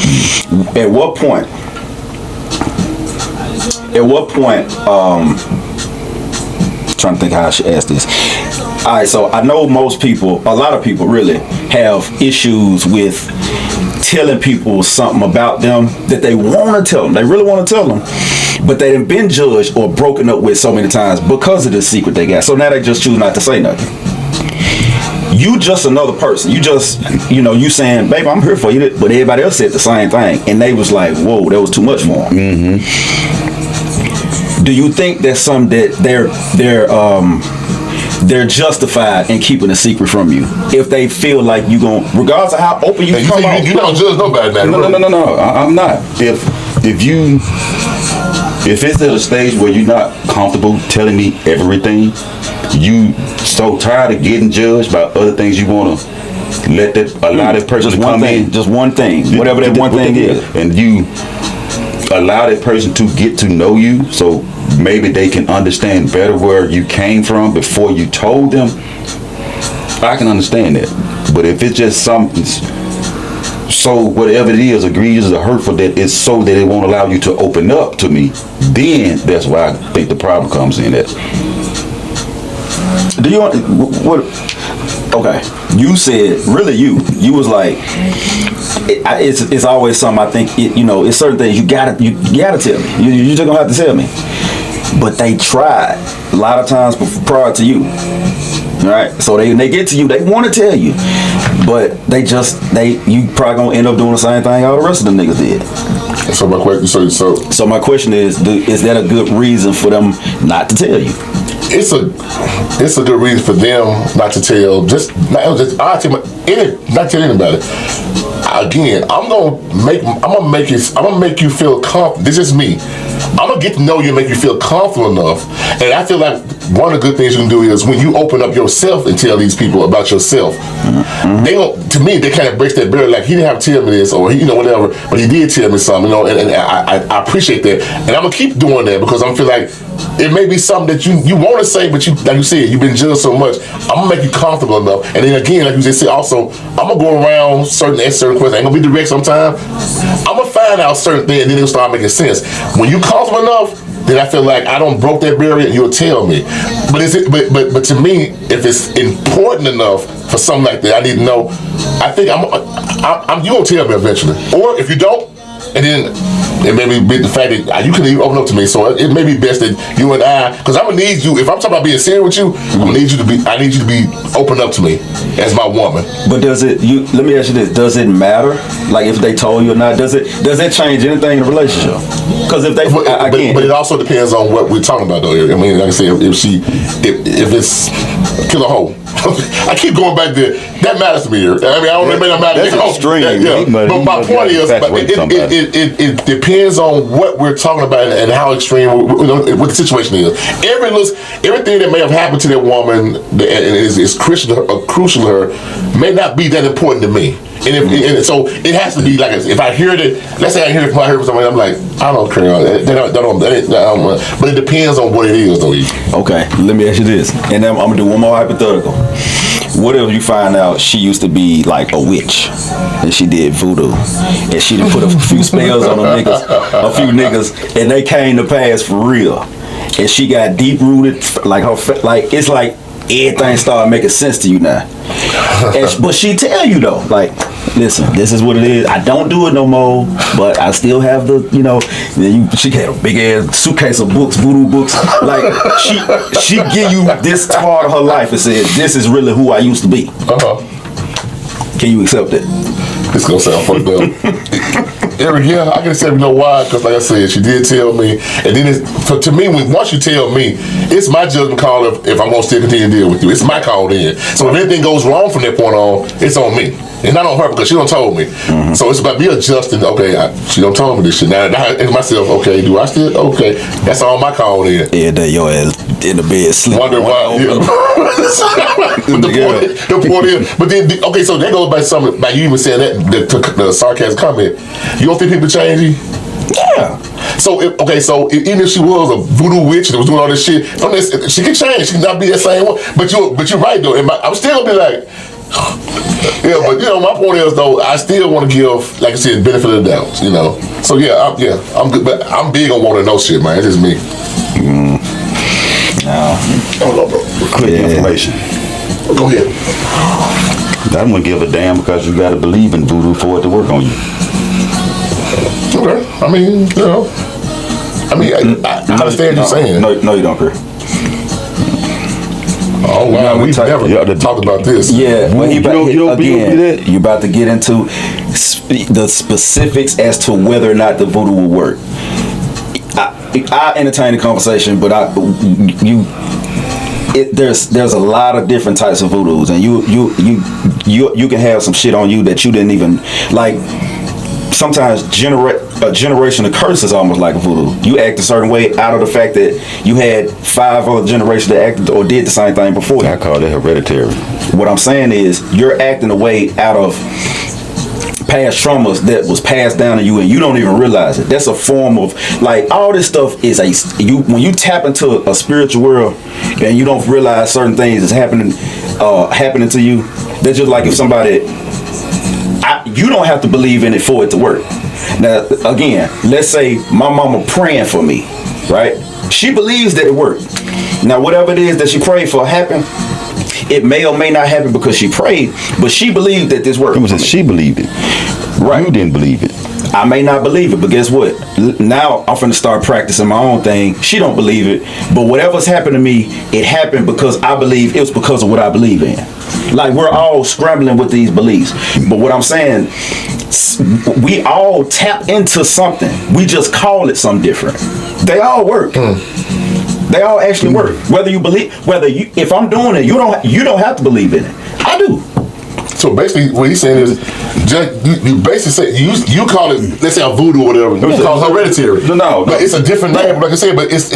Speaker 1: At what point? Trying to think how I should ask this. All right, so I know a lot of people really have issues with telling people something about them that they want to tell them. They really want to tell them, but they done been judged or broken up with so many times because of this secret they got. So now they just choose not to say nothing. You just another person. You just, you saying, babe, I'm here for you. But everybody else said the same thing. And they was like, whoa, that was too much for them. Do you think that's something that they're justified in keeping a secret from you if they feel like you gon', regardless of how open you
Speaker 2: and
Speaker 1: come out?
Speaker 2: you don't judge nobody, man.
Speaker 3: No. I'm not. If it's at a stage where you're not comfortable telling me everything, you so tired of getting judged by other things, you want to allow that person
Speaker 1: Just
Speaker 3: to
Speaker 1: one
Speaker 3: come
Speaker 1: thing.
Speaker 3: in.
Speaker 1: Just one thing. Whatever that one thing is.
Speaker 3: And you allow that person to get to know you, so maybe they can understand better where you came from before you told them. I can understand that. But if it's just something so whatever it is, egregious or hurtful, that it's so that it won't allow you to open up to me, then that's why I think the problem comes in. That
Speaker 1: Do you want what? Okay, you said really you was like it's always something. I think it's certain things you gotta tell me. You just gonna have to tell me. But they tried a lot of times prior to you, right? So they get to you, they want to tell you, but you probably gonna end up doing the same thing all the rest of the niggas did.
Speaker 2: So my question,
Speaker 1: So my question is that a good reason for them not to tell you?
Speaker 2: it's a good reason for them not to tell. Not tell anybody. Again, I'm gonna make you feel comfortable. This is me. I'm gonna get to know you and make you feel comfortable enough. And I feel like one of the good things you can do is when you open up yourself and tell these people about yourself, to me, they kind of breaks that barrier. Like, he didn't have to tell me this, or whatever, but he did tell me something, and I appreciate that. And I'm gonna keep doing that because I feel like it may be something that you want to say, but like you said, you've been judged so much. I'm gonna make you comfortable enough. And then again, like you just said, also, I'm gonna go around certain questions. I ain't gonna be direct sometimes. I'm gonna find out certain things, and then it'll start making sense. When you comfortable enough, then I feel like I don't broke that barrier, and you'll tell me. But to me, if it's important enough for something like that, I need to know. I think you gonna tell me eventually, or if you don't, and then it may be the fact that you can even open up to me. So it may be best that you and I, because I'm gonna need you. If I'm talking about being serious with you, I need you to be open up to me as my woman.
Speaker 1: But let me ask you this: does it matter, like if they told you or not? Does it change anything in the relationship? Because if they,
Speaker 2: but it also depends on what we're talking about, though. I mean, like I said, if it's killer hoe. I keep going back there. That matters to me here. I mean, I don't remember that matters.
Speaker 3: That's extreme.
Speaker 2: Yeah. But my point is, it depends on what we're talking about and how extreme what the situation is. Everything that may have happened to that woman and is crucial to her may not be that important to me. And so it has to be like, if I hear it, let's say I hear it from somebody, I'm like, I don't care. But it depends on what it is, though.
Speaker 1: Okay, let me ask you this, and then I'm gonna do one more hypothetical. What if you find out she used to be like a witch, and she did voodoo, and she done put a few spells on a few niggas, and they came to pass for real, and she got deep rooted, it's like everything started making sense to you now. But she tell you though, like, listen, this is what it is. I don't do it no more, but I still have the, she had a big ass suitcase of books, voodoo books. Like, she give you this part of her life and said, this is really who I used to be. Can you accept it?
Speaker 2: It's gonna sound fucked up. Eric, yeah, I can say you know why, because like I said, she did tell me, and then to me, once you tell me, it's my judgment call if I'm gonna still continue to deal with you. It's my call then. So if anything goes wrong from that point on, it's on me. It's not on her because she don't told me. So it's about me adjusting. Okay, she don't told me this shit. Now I ask myself, okay, do I still? Okay, that's all my call then.
Speaker 1: Yeah, that your ass in the bed sleeping.
Speaker 2: Wonder why. Yeah. the point is, but then okay, so that goes by something by you even saying that the sarcasm comment. You don't think people change you?
Speaker 1: Yeah.
Speaker 2: So even if she was a voodoo witch that was doing all this shit, she can change. She can not be that same one. But you're right though. And I'm still gonna be like. Yeah, but my point is though, I still want to give, like I said, benefit of the doubt. So I'm good, but I'm big on wanting to know shit, man. It's just me.
Speaker 3: Hold on, bro. Quick information.
Speaker 2: Go ahead.
Speaker 3: I wouldn't give a damn because you got to believe in voodoo for it to work on you.
Speaker 2: Okay. I mean, I understand what you're saying.
Speaker 1: No, you don't, Chris.
Speaker 2: Oh wow, we've never talked about this.
Speaker 1: Yeah, but
Speaker 3: you
Speaker 1: about to get into the specifics as to whether or not the voodoo will work. I entertain the conversation, but there's a lot of different types of voodoos, and you can have some shit on you that you didn't even like. Sometimes a generation of curse is almost like a voodoo. You act a certain way out of the fact that you had 5 other generations that acted or did the same thing before you.
Speaker 3: I call that hereditary.
Speaker 1: What I'm saying is you're acting a way out of past traumas that was passed down to you and you don't even realize it. That's a form of, like, all this stuff is when you tap into a spiritual world and you don't realize certain things is happening to you. That's just like if somebody, you don't have to believe in it for it to work. Now, again, let's say my mama praying for me, right? She believes that it worked. Now, whatever it is that she prayed for happened, it may or may not happen because she prayed, but she believed that this worked.
Speaker 3: It was that she believed it. Right. You didn't believe it.
Speaker 1: I may not believe it, but guess what? Now I'm finna start practicing my own thing. She don't believe it, but whatever's happened to me, it happened because I believe it was because of what I believe in. Like, we're all scrambling with these beliefs, but what I'm saying, we all tap into something. We just call it something different. They all work. They all actually work. If I'm doing it, you don't have to believe in it. I do.
Speaker 2: So basically, what he's saying is, you basically say you call it, let's say a voodoo or whatever. You call it hereditary.
Speaker 3: No,
Speaker 2: but it's a different name. Like I said, but it's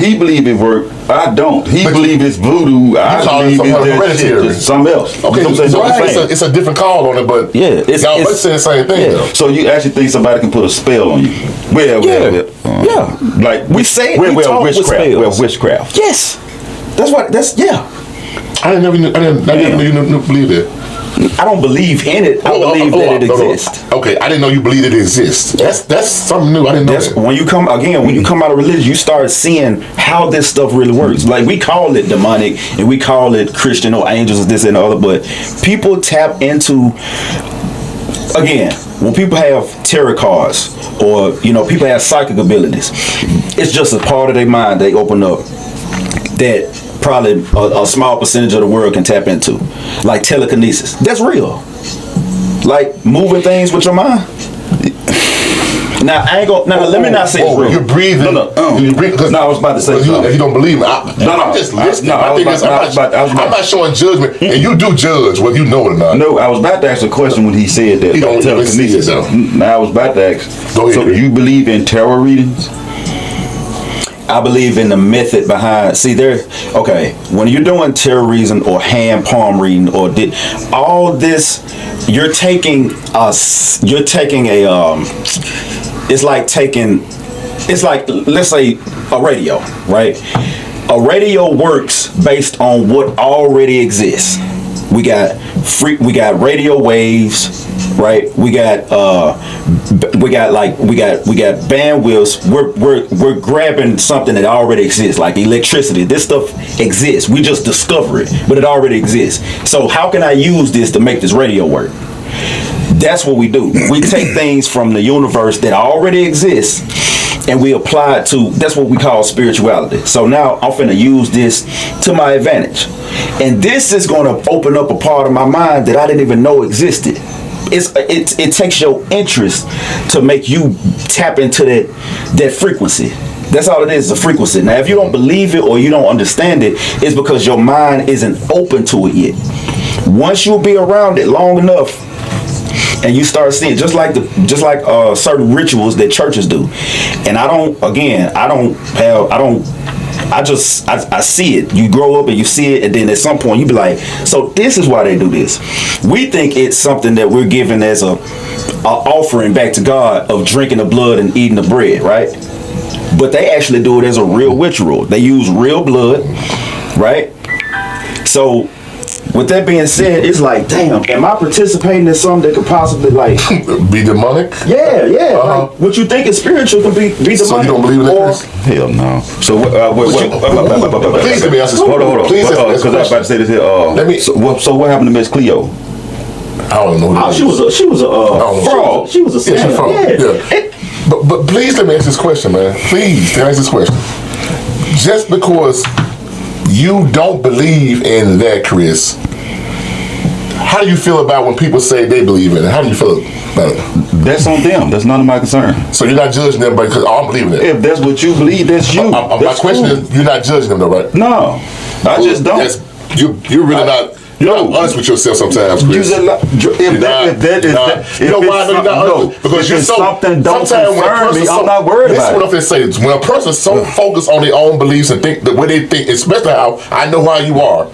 Speaker 3: he believe it worked. I don't. He believe it's voodoo. I believe it's hereditary. Something else.
Speaker 2: Okay, it's a different call on it, but
Speaker 1: yeah,
Speaker 2: y'all both saying the same thing.
Speaker 1: Yeah.
Speaker 3: So you actually think somebody can put a spell on you?
Speaker 1: Yeah.
Speaker 3: Like
Speaker 1: we say it. We talk
Speaker 3: witchcraft.
Speaker 1: With
Speaker 3: witchcraft.
Speaker 1: Yes.
Speaker 2: I didn't know you believe that.
Speaker 1: I don't believe in it. I believe that it exists.
Speaker 2: Okay, I didn't know you believe it exists. That's something new. I didn't know that.
Speaker 1: When you come out of religion, you start seeing how this stuff really works. Like, we call it demonic and we call it Christian or angels or this and the other, but people tap into, again, when people have tarot cards or people have psychic abilities, it's just a part of their mind they open up that probably a small percentage of the world can tap into, like telekinesis. That's real. Like moving things with your mind. Now I ain't gonna. Now let me not say it's real.
Speaker 2: You're breathing.
Speaker 3: You breathe. No, I was about to say.
Speaker 2: If you don't believe me, I'm just listening. I'm not showing judgment, and you do judge whether you know it or not.
Speaker 3: No, I was about to ask a question when he said that.
Speaker 2: He don't
Speaker 3: telekinesis. Now I was about to ask.
Speaker 2: Go ahead.
Speaker 3: So you believe in tarot readings?
Speaker 1: I believe in the method behind. Okay, when you're doing tarot reading or hand palm reading or all this, you're taking a. It's like, let's say a radio, right? A radio works based on what already exists. We got radio waves, right? We got bandwidths. We're grabbing something that already exists, like electricity. This stuff exists. We just discover it, but it already exists. So how can I use this to make this radio work? That's what we do. We take things from the universe that already exists and we apply it to, that's what we call spirituality. So now I'm finna use this to my advantage. And this is gonna open up a part of my mind that I didn't even know existed. It takes your interest to make you tap into that frequency. That's all it is, a frequency. Now, if you don't believe it or you don't understand it, it's because your mind isn't open to it yet. Once you'll be around it long enough, and you start seeing just like certain rituals that churches do, and I see it. You grow up and you see it, and then at some point you be like, so this is why they do this. We think it's something that we're giving as a offering back to God of drinking the blood and eating the bread, right? But they actually do it as a real ritual. They use real blood, right? So with that being said, it's like, damn, am I participating in something that could possibly like
Speaker 2: be demonic?
Speaker 1: Yeah. Like, what you think is spiritual can be demonic.
Speaker 2: So you don't believe in that?
Speaker 3: Hell no. So
Speaker 2: please let me ask this.
Speaker 3: Hold on.
Speaker 2: Please
Speaker 3: Because I was about to say this here. So what happened to Miss Cleo?
Speaker 2: I don't know.
Speaker 1: She was a fraud. She was a fraud.
Speaker 2: Yeah. But please let me ask this question, man. Please let me ask this question. Just because you don't believe in that, Chris, how do you feel about when people say they believe in it? How do you feel about it?
Speaker 3: That's on them. That's none of my concern.
Speaker 2: So you're not judging them because I don't believe in it.
Speaker 3: If that's what you believe, that's you.
Speaker 2: My question is, you're not judging them though, right?
Speaker 3: No, I just don't.
Speaker 2: You're really not. You're not honest with yourself sometimes, Chris.
Speaker 3: You know why you're not honest? Because you're so. Something don't concern me. I'm not worried about it.
Speaker 2: This is what I'm saying. When a person's so focused on their own beliefs and think the way they think, especially how I know how you are,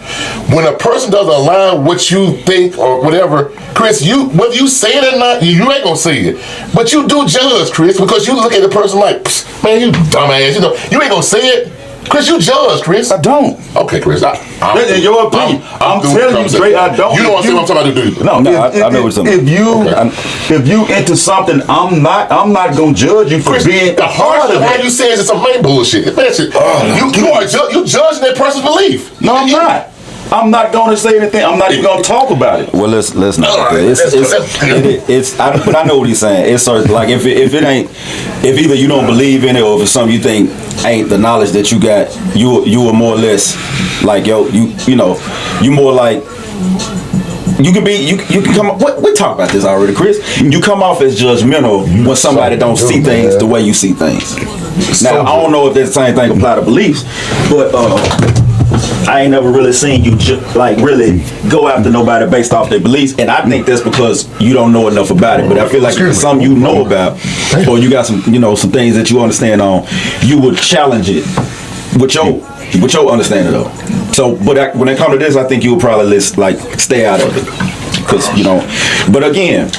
Speaker 2: when a person doesn't align what you think or whatever, Chris, whether you say it or not, you ain't gonna say it. But you do judge, Chris, because you look at the person like, man, you dumbass. You ain't gonna say it. Chris, you judge, Chris.
Speaker 3: I don't.
Speaker 2: Okay, Chris.
Speaker 3: That's in your opinion. I'm telling you straight, I don't.
Speaker 2: You don't understand what I'm talking about, do you?
Speaker 3: No,
Speaker 1: I know what you're talking
Speaker 3: If you into something, I'm not gonna judge you for
Speaker 2: Chris,
Speaker 3: being
Speaker 2: the hard of how you say it's some main bullshit. You judging that person's belief.
Speaker 3: No, I'm not. I'm not going to say anything. I'm not even going to talk about it.
Speaker 1: Well, let's not. But I know what he's saying. It's sort of like if either you don't believe in it or if it's something you think ain't the knowledge that you got, you are more or less like you more like. You can come. We talked about this already, Chris. You come off as judgmental when somebody don't see things the way you see things. Now I don't know if that same thing apply to beliefs, but I ain't never really seen you really go after nobody based off their beliefs, and I think that's because you don't know enough about it. But I feel like if it's something you know about, or you got some things that you understand on, you would challenge it with your understanding though. So, but when it comes to this, I think you would probably stay out of it, because But again,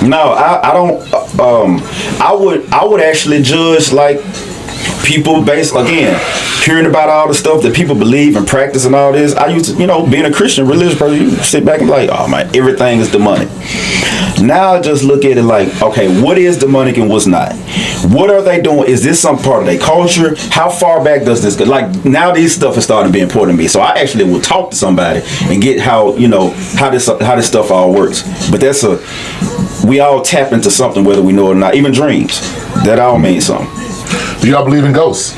Speaker 1: no, I don't. I would actually judge people based hearing about all the stuff that people believe and practice and all this. I used to, being a Christian religious person, you sit back and be like, oh man, everything is demonic. Now I just look at it like, okay, what is demonic and what's not? What are they doing? Is this some part of their culture? How far back does this go? Like now these stuff is starting to be important to me. So I actually will talk to somebody and get how this stuff all works. But we all tap into something whether we know it or not. Even dreams. That all means something.
Speaker 2: Do y'all believe in ghosts?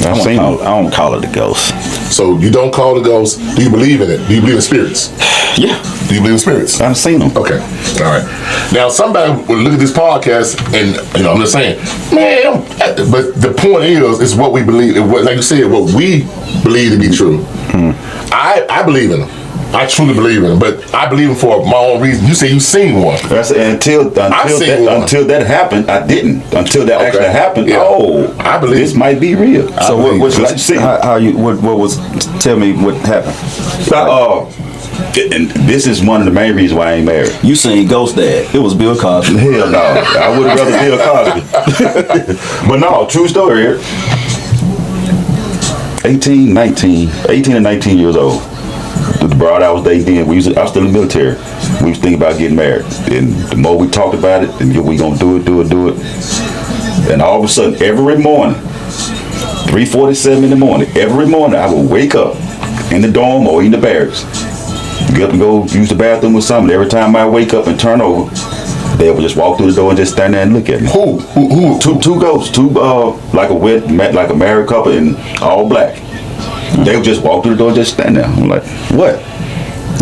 Speaker 1: I don't call it a ghost.
Speaker 2: So you don't call it a ghost. Do you believe in it? Do you believe in spirits?
Speaker 1: Yeah.
Speaker 2: Do you believe in spirits?
Speaker 3: I've seen them.
Speaker 2: Okay. All right. Now somebody will look at this podcast and I'm just saying, man. But the point is what we believe. Like you said, what we believe to be true. I believe in them. I truly believe in them, but I believe them for my own reason. You say you've seen one.
Speaker 3: Until that happened, I didn't. Until that actually happened, I believe this might be real.
Speaker 1: So what was? Tell me what happened.
Speaker 3: And this is one of the main reasons why I ain't married.
Speaker 1: You seen Ghost Dad? It was Bill Cosby.
Speaker 3: Hell no, I would have rather Bill Cosby. But no, true story here. 18 and 19 years old. The broad I was dating then, I was still in the military. We was thinking about getting married. And the more we talked about it, and we gonna do it. And all of a sudden, every morning, 3:47 in the morning, every morning I would wake up in the dorm or in the barracks get up and go use the bathroom or something. Every time I wake up and turn over, they would just walk through the door and just stand there and look at me.
Speaker 2: Who?
Speaker 3: Two ghosts, like a married couple in all black. They would just walk through the door and just stand there. I'm like, what?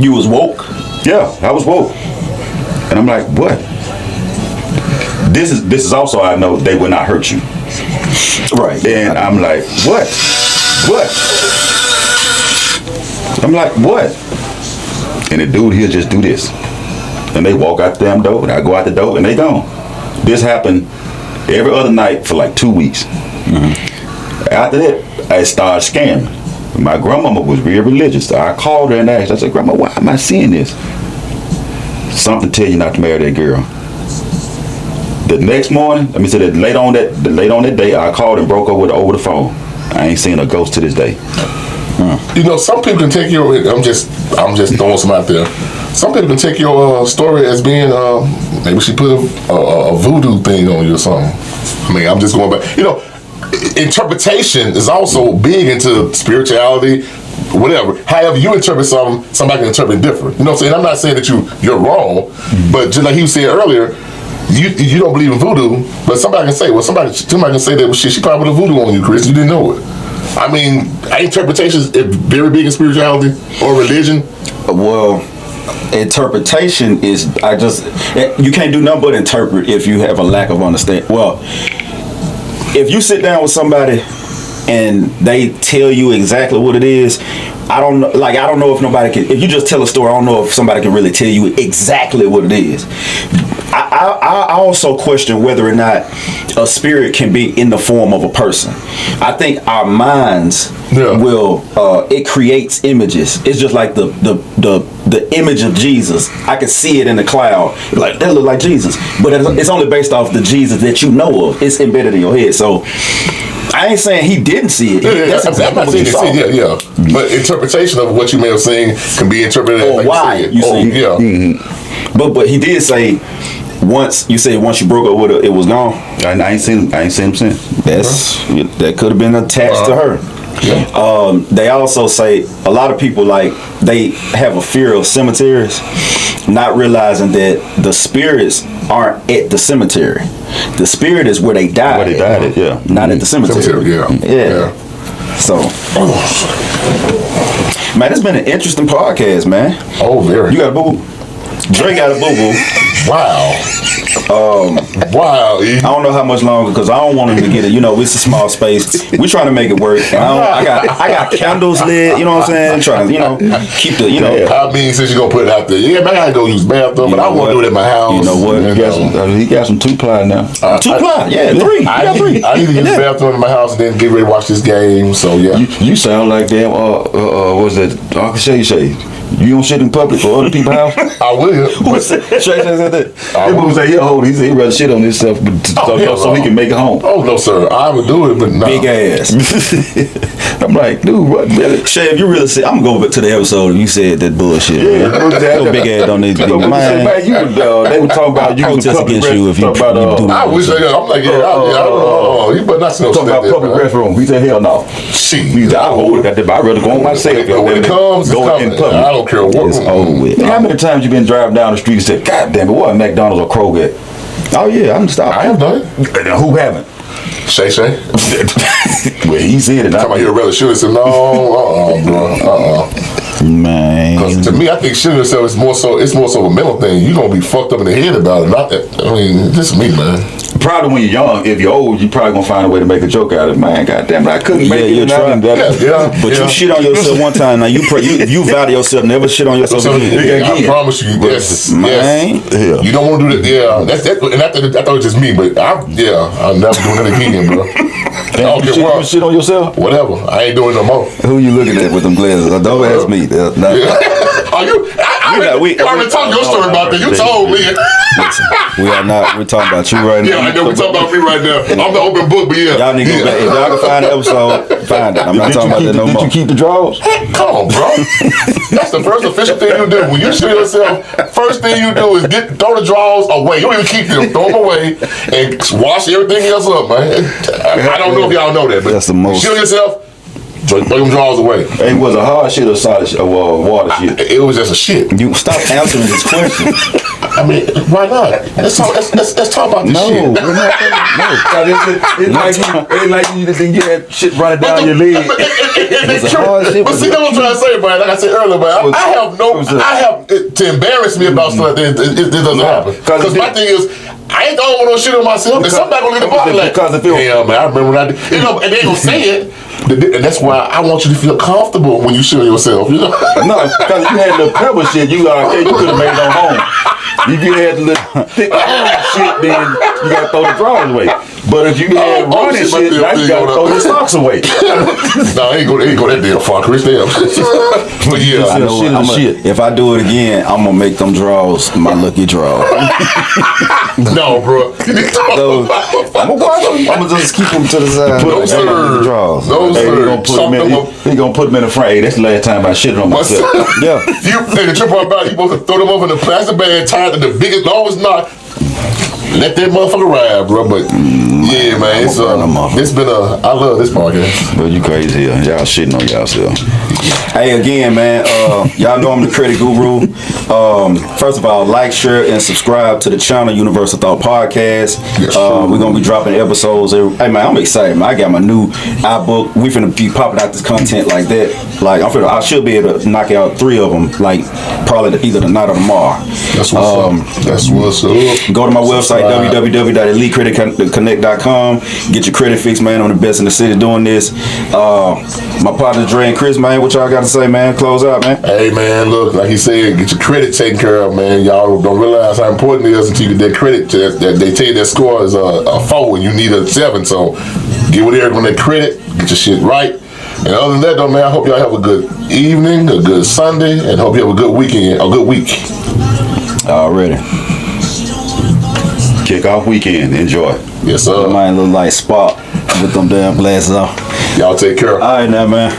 Speaker 1: You was woke?
Speaker 3: Yeah, I was woke. And I'm like, what? This is also, I know they will not hurt you.
Speaker 1: Right.
Speaker 3: And I'm like, what? What? I'm like, what? And the dude, he'll just do this. And they walk out the damn door, and I go out the door, and they gone. This happened every other night for like 2 weeks. After that, I started scamming. My grandmama was real religious. So I called her and asked, I said, Grandma, why am I seeing this? Something tell you not to marry that girl. The next morning, let me say that late on that day, I called and broke up with her over the phone. I ain't seen a ghost to this day.
Speaker 2: You know, some people can take your. I'm just throwing some out there. Some people can take your story as being maybe she put a voodoo thing on you or something. I mean, I'm just going back. You know, interpretation is also big into spirituality, whatever. However you interpret something, somebody can interpret it different. You know what I'm saying? I'm not saying that you're wrong, but just like he was saying earlier, you don't believe in voodoo, but somebody can say, well, somebody can say that, well, shit, she probably put a voodoo on you, Chris. You didn't know it. I mean, interpretation is very big in spirituality or religion.
Speaker 1: Well, interpretation is, you can't do nothing but interpret if you have a lack of understanding. Well, if you sit down with somebody and they tell you exactly what it is, I don't know if nobody can. If you just tell a story, I don't know if somebody can really tell you exactly what it is. I also question whether or not a spirit can be in the form of a person. I think our minds will. It creates images. It's just like the image of Jesus. I can see it in the cloud. Like that look like Jesus, but it's only based off the Jesus that you know of. It's embedded in your head. So I ain't saying he didn't see it. That's exactly what you saw.
Speaker 2: Yeah. But interpretation of what you may have seen can be interpreted as
Speaker 1: or why you see it.
Speaker 2: Yeah.
Speaker 3: Mm-hmm.
Speaker 1: But he did say once you broke up with her, it was gone.
Speaker 3: I ain't seen him since.
Speaker 1: That could have been attached to her.
Speaker 2: Yeah.
Speaker 1: They also say a lot of people they have a fear of cemeteries, not realizing that the spirits aren't at the cemetery. The spirit is where they died.
Speaker 3: Where they died at, yeah.
Speaker 1: Not at the cemetery.
Speaker 2: Yeah.
Speaker 1: So, man, it's been an interesting podcast, man.
Speaker 2: Oh, very.
Speaker 1: You got a boo-boo? Dre got a boo-boo.
Speaker 2: Wow. Wow.
Speaker 1: I don't know how much longer because I don't want him to get it. You know, it's a small space. We trying to make it work. And I got candles lit. You know what I'm saying? Trying to keep the
Speaker 2: I mean, since you're gonna put it out there, man, I gotta go use the bathroom, but I want to do it at my house.
Speaker 1: You know what?
Speaker 3: He got some 2-ply now.
Speaker 1: 2-ply, three. You got three.
Speaker 2: I need to use the bathroom in my house and then get ready to watch this game. So yeah.
Speaker 3: You sound like damn. What's that? Uncle Shay. You don't shit in public or other people's house?
Speaker 2: I will.
Speaker 3: Shay said that. He say he'll hold. He said he'd rather shit on himself so he can make it home.
Speaker 2: Oh no, sir. I would do it, but no.
Speaker 1: Big ass.
Speaker 3: I'm like, dude, what? Really?
Speaker 1: Shay, if you really said, I'm gonna go back to the episode. You said that bullshit. Your big ass don't need to be
Speaker 3: man. They were talking about you
Speaker 1: protest against you if you do
Speaker 2: I wish I'm like, I don't know. You better not know
Speaker 3: talking about public restroom. He said, hell no.
Speaker 2: Shit.
Speaker 3: I hold it. I'd rather go on myself.
Speaker 2: When it comes, it's coming. I don't care what.
Speaker 1: It's over with.
Speaker 3: How many times you been driving down the street and said, God damn it, what McDonald's or Kroger?
Speaker 1: Oh yeah, I'm stopped.
Speaker 2: I have done it.
Speaker 3: Who haven't?
Speaker 2: Shay.
Speaker 3: Well, he said it.
Speaker 2: Talking about you'd rather shoot yourself. No, bro.
Speaker 1: Man.
Speaker 2: Because to me, I think shooting yourself is more so a mental thing. You're gonna be fucked up in the head about it. Not that. I mean, this is me, man.
Speaker 3: Probably when you're young, if you're old, you probably gonna find a way to make a joke out of it. Man, goddamn, I couldn't make it.
Speaker 1: You're trying. But you shit on yourself one time. Now you vow to yourself never shit on yourself again.
Speaker 2: I promise you, yes,
Speaker 1: man.
Speaker 2: Yes. You don't want to do that. Yeah, that's that. And I thought it was just me, but I'll never do that again, bro.
Speaker 3: Damn, you shit on yourself?
Speaker 2: Whatever. I ain't doing it no more.
Speaker 1: Who you looking at with them glasses? Don't ask me.
Speaker 2: Are you? I already told your story about that. You told me.
Speaker 1: Listen, we are not. We're talking about you right now.
Speaker 2: Yeah, I know we're talking about me right now. I'm the open book, but yeah.
Speaker 1: Y'all need to go back. If y'all can find the episode, find it. I'm not talking about that no more.
Speaker 3: Did you keep the drawers?
Speaker 2: Come on, bro. That's the first official thing you do. When you shoot yourself, first thing you do is throw the drawers away. You don't even keep them. Throw them away and wash everything else up, man. I don't know if y'all know that, but
Speaker 1: that's the most.
Speaker 2: Shoot yourself. Throw them drawers away.
Speaker 3: It was a hard shit or solid shit, or water shit.
Speaker 2: It was just a shit.
Speaker 1: You stop answering this question.
Speaker 2: I mean, why not? Let's talk about this shit.
Speaker 1: We're not
Speaker 3: It's like you just didn't get that shit running down your leg.
Speaker 2: It's
Speaker 1: a hard shit,
Speaker 2: but see, that's what I'm trying to say, Brian. Like I said earlier, but I have to embarrass me about stuff that it doesn't happen. Because my thing is, I ain't the only one gonna shit on myself. And somebody gonna get the body like, yeah, man, I remember when I did. You know, and they ain't gonna say it. And that's why I want you to feel comfortable when you shit on yourself. You know?
Speaker 3: No, because you had the pebble shit, you could have made it on home. If you had the little thick shit, then you gotta throw the drawers away. But if you had running shit, now you gotta throw your socks away.
Speaker 2: No, I ain't go that damn far, Chris. Damn. But yeah,
Speaker 1: I know
Speaker 3: shit.
Speaker 1: if I do it again, I'm gonna make them draws my lucky draw.
Speaker 2: no, bro.
Speaker 1: So, I'm gonna just keep them to the side.
Speaker 2: No, sir.
Speaker 1: Draws.
Speaker 2: No,
Speaker 3: Hey,
Speaker 2: sir.
Speaker 3: he gonna put them in the front. Hey, that's the last time I shitted on myself.
Speaker 1: Yeah.
Speaker 2: The trip about you supposed to throw them up in the plastic bag tied to the biggest. No, it's not. Let that motherfucker ride, bro. But yeah, man, it's been I love this podcast.
Speaker 3: But you crazy here. Y'all shitting on y'allself.
Speaker 1: Hey, again, man, y'all know I'm the Credit Guru. First of all, like, share, and subscribe to the channel, Universal Thought Podcast.
Speaker 2: Yes, sure.
Speaker 1: We're going to be dropping episodes. Hey, man, I'm excited, man. I got my new iBook. We finna be popping out this content like that. Like, I should be able to knock out 3 of them, like, probably either tonight or tomorrow.
Speaker 2: That's what's up. That's what's up.
Speaker 1: Go to my website, www.elitecreditconnect.com. Get your credit fixed, man. I'm the best in the city doing this. My partner Dre and Chris, man, what y'all got to say, man? Close out, man.
Speaker 2: Hey, man, look, like he said, get your credit taken care of, man. Y'all don't realize how important it is until you get that credit. That they tell you that score is a 4 and you need a 7. So get with Eric on that credit, get your shit right. And other than that, though, man, I hope y'all have a good evening, a good Sunday, and hope you have a good weekend, a good week.
Speaker 1: Already.
Speaker 3: Kickoff weekend. Enjoy.
Speaker 2: Yes, sir.
Speaker 1: Mine look like Spock with them damn glasses on.
Speaker 2: Y'all take care.
Speaker 1: All right, now, man.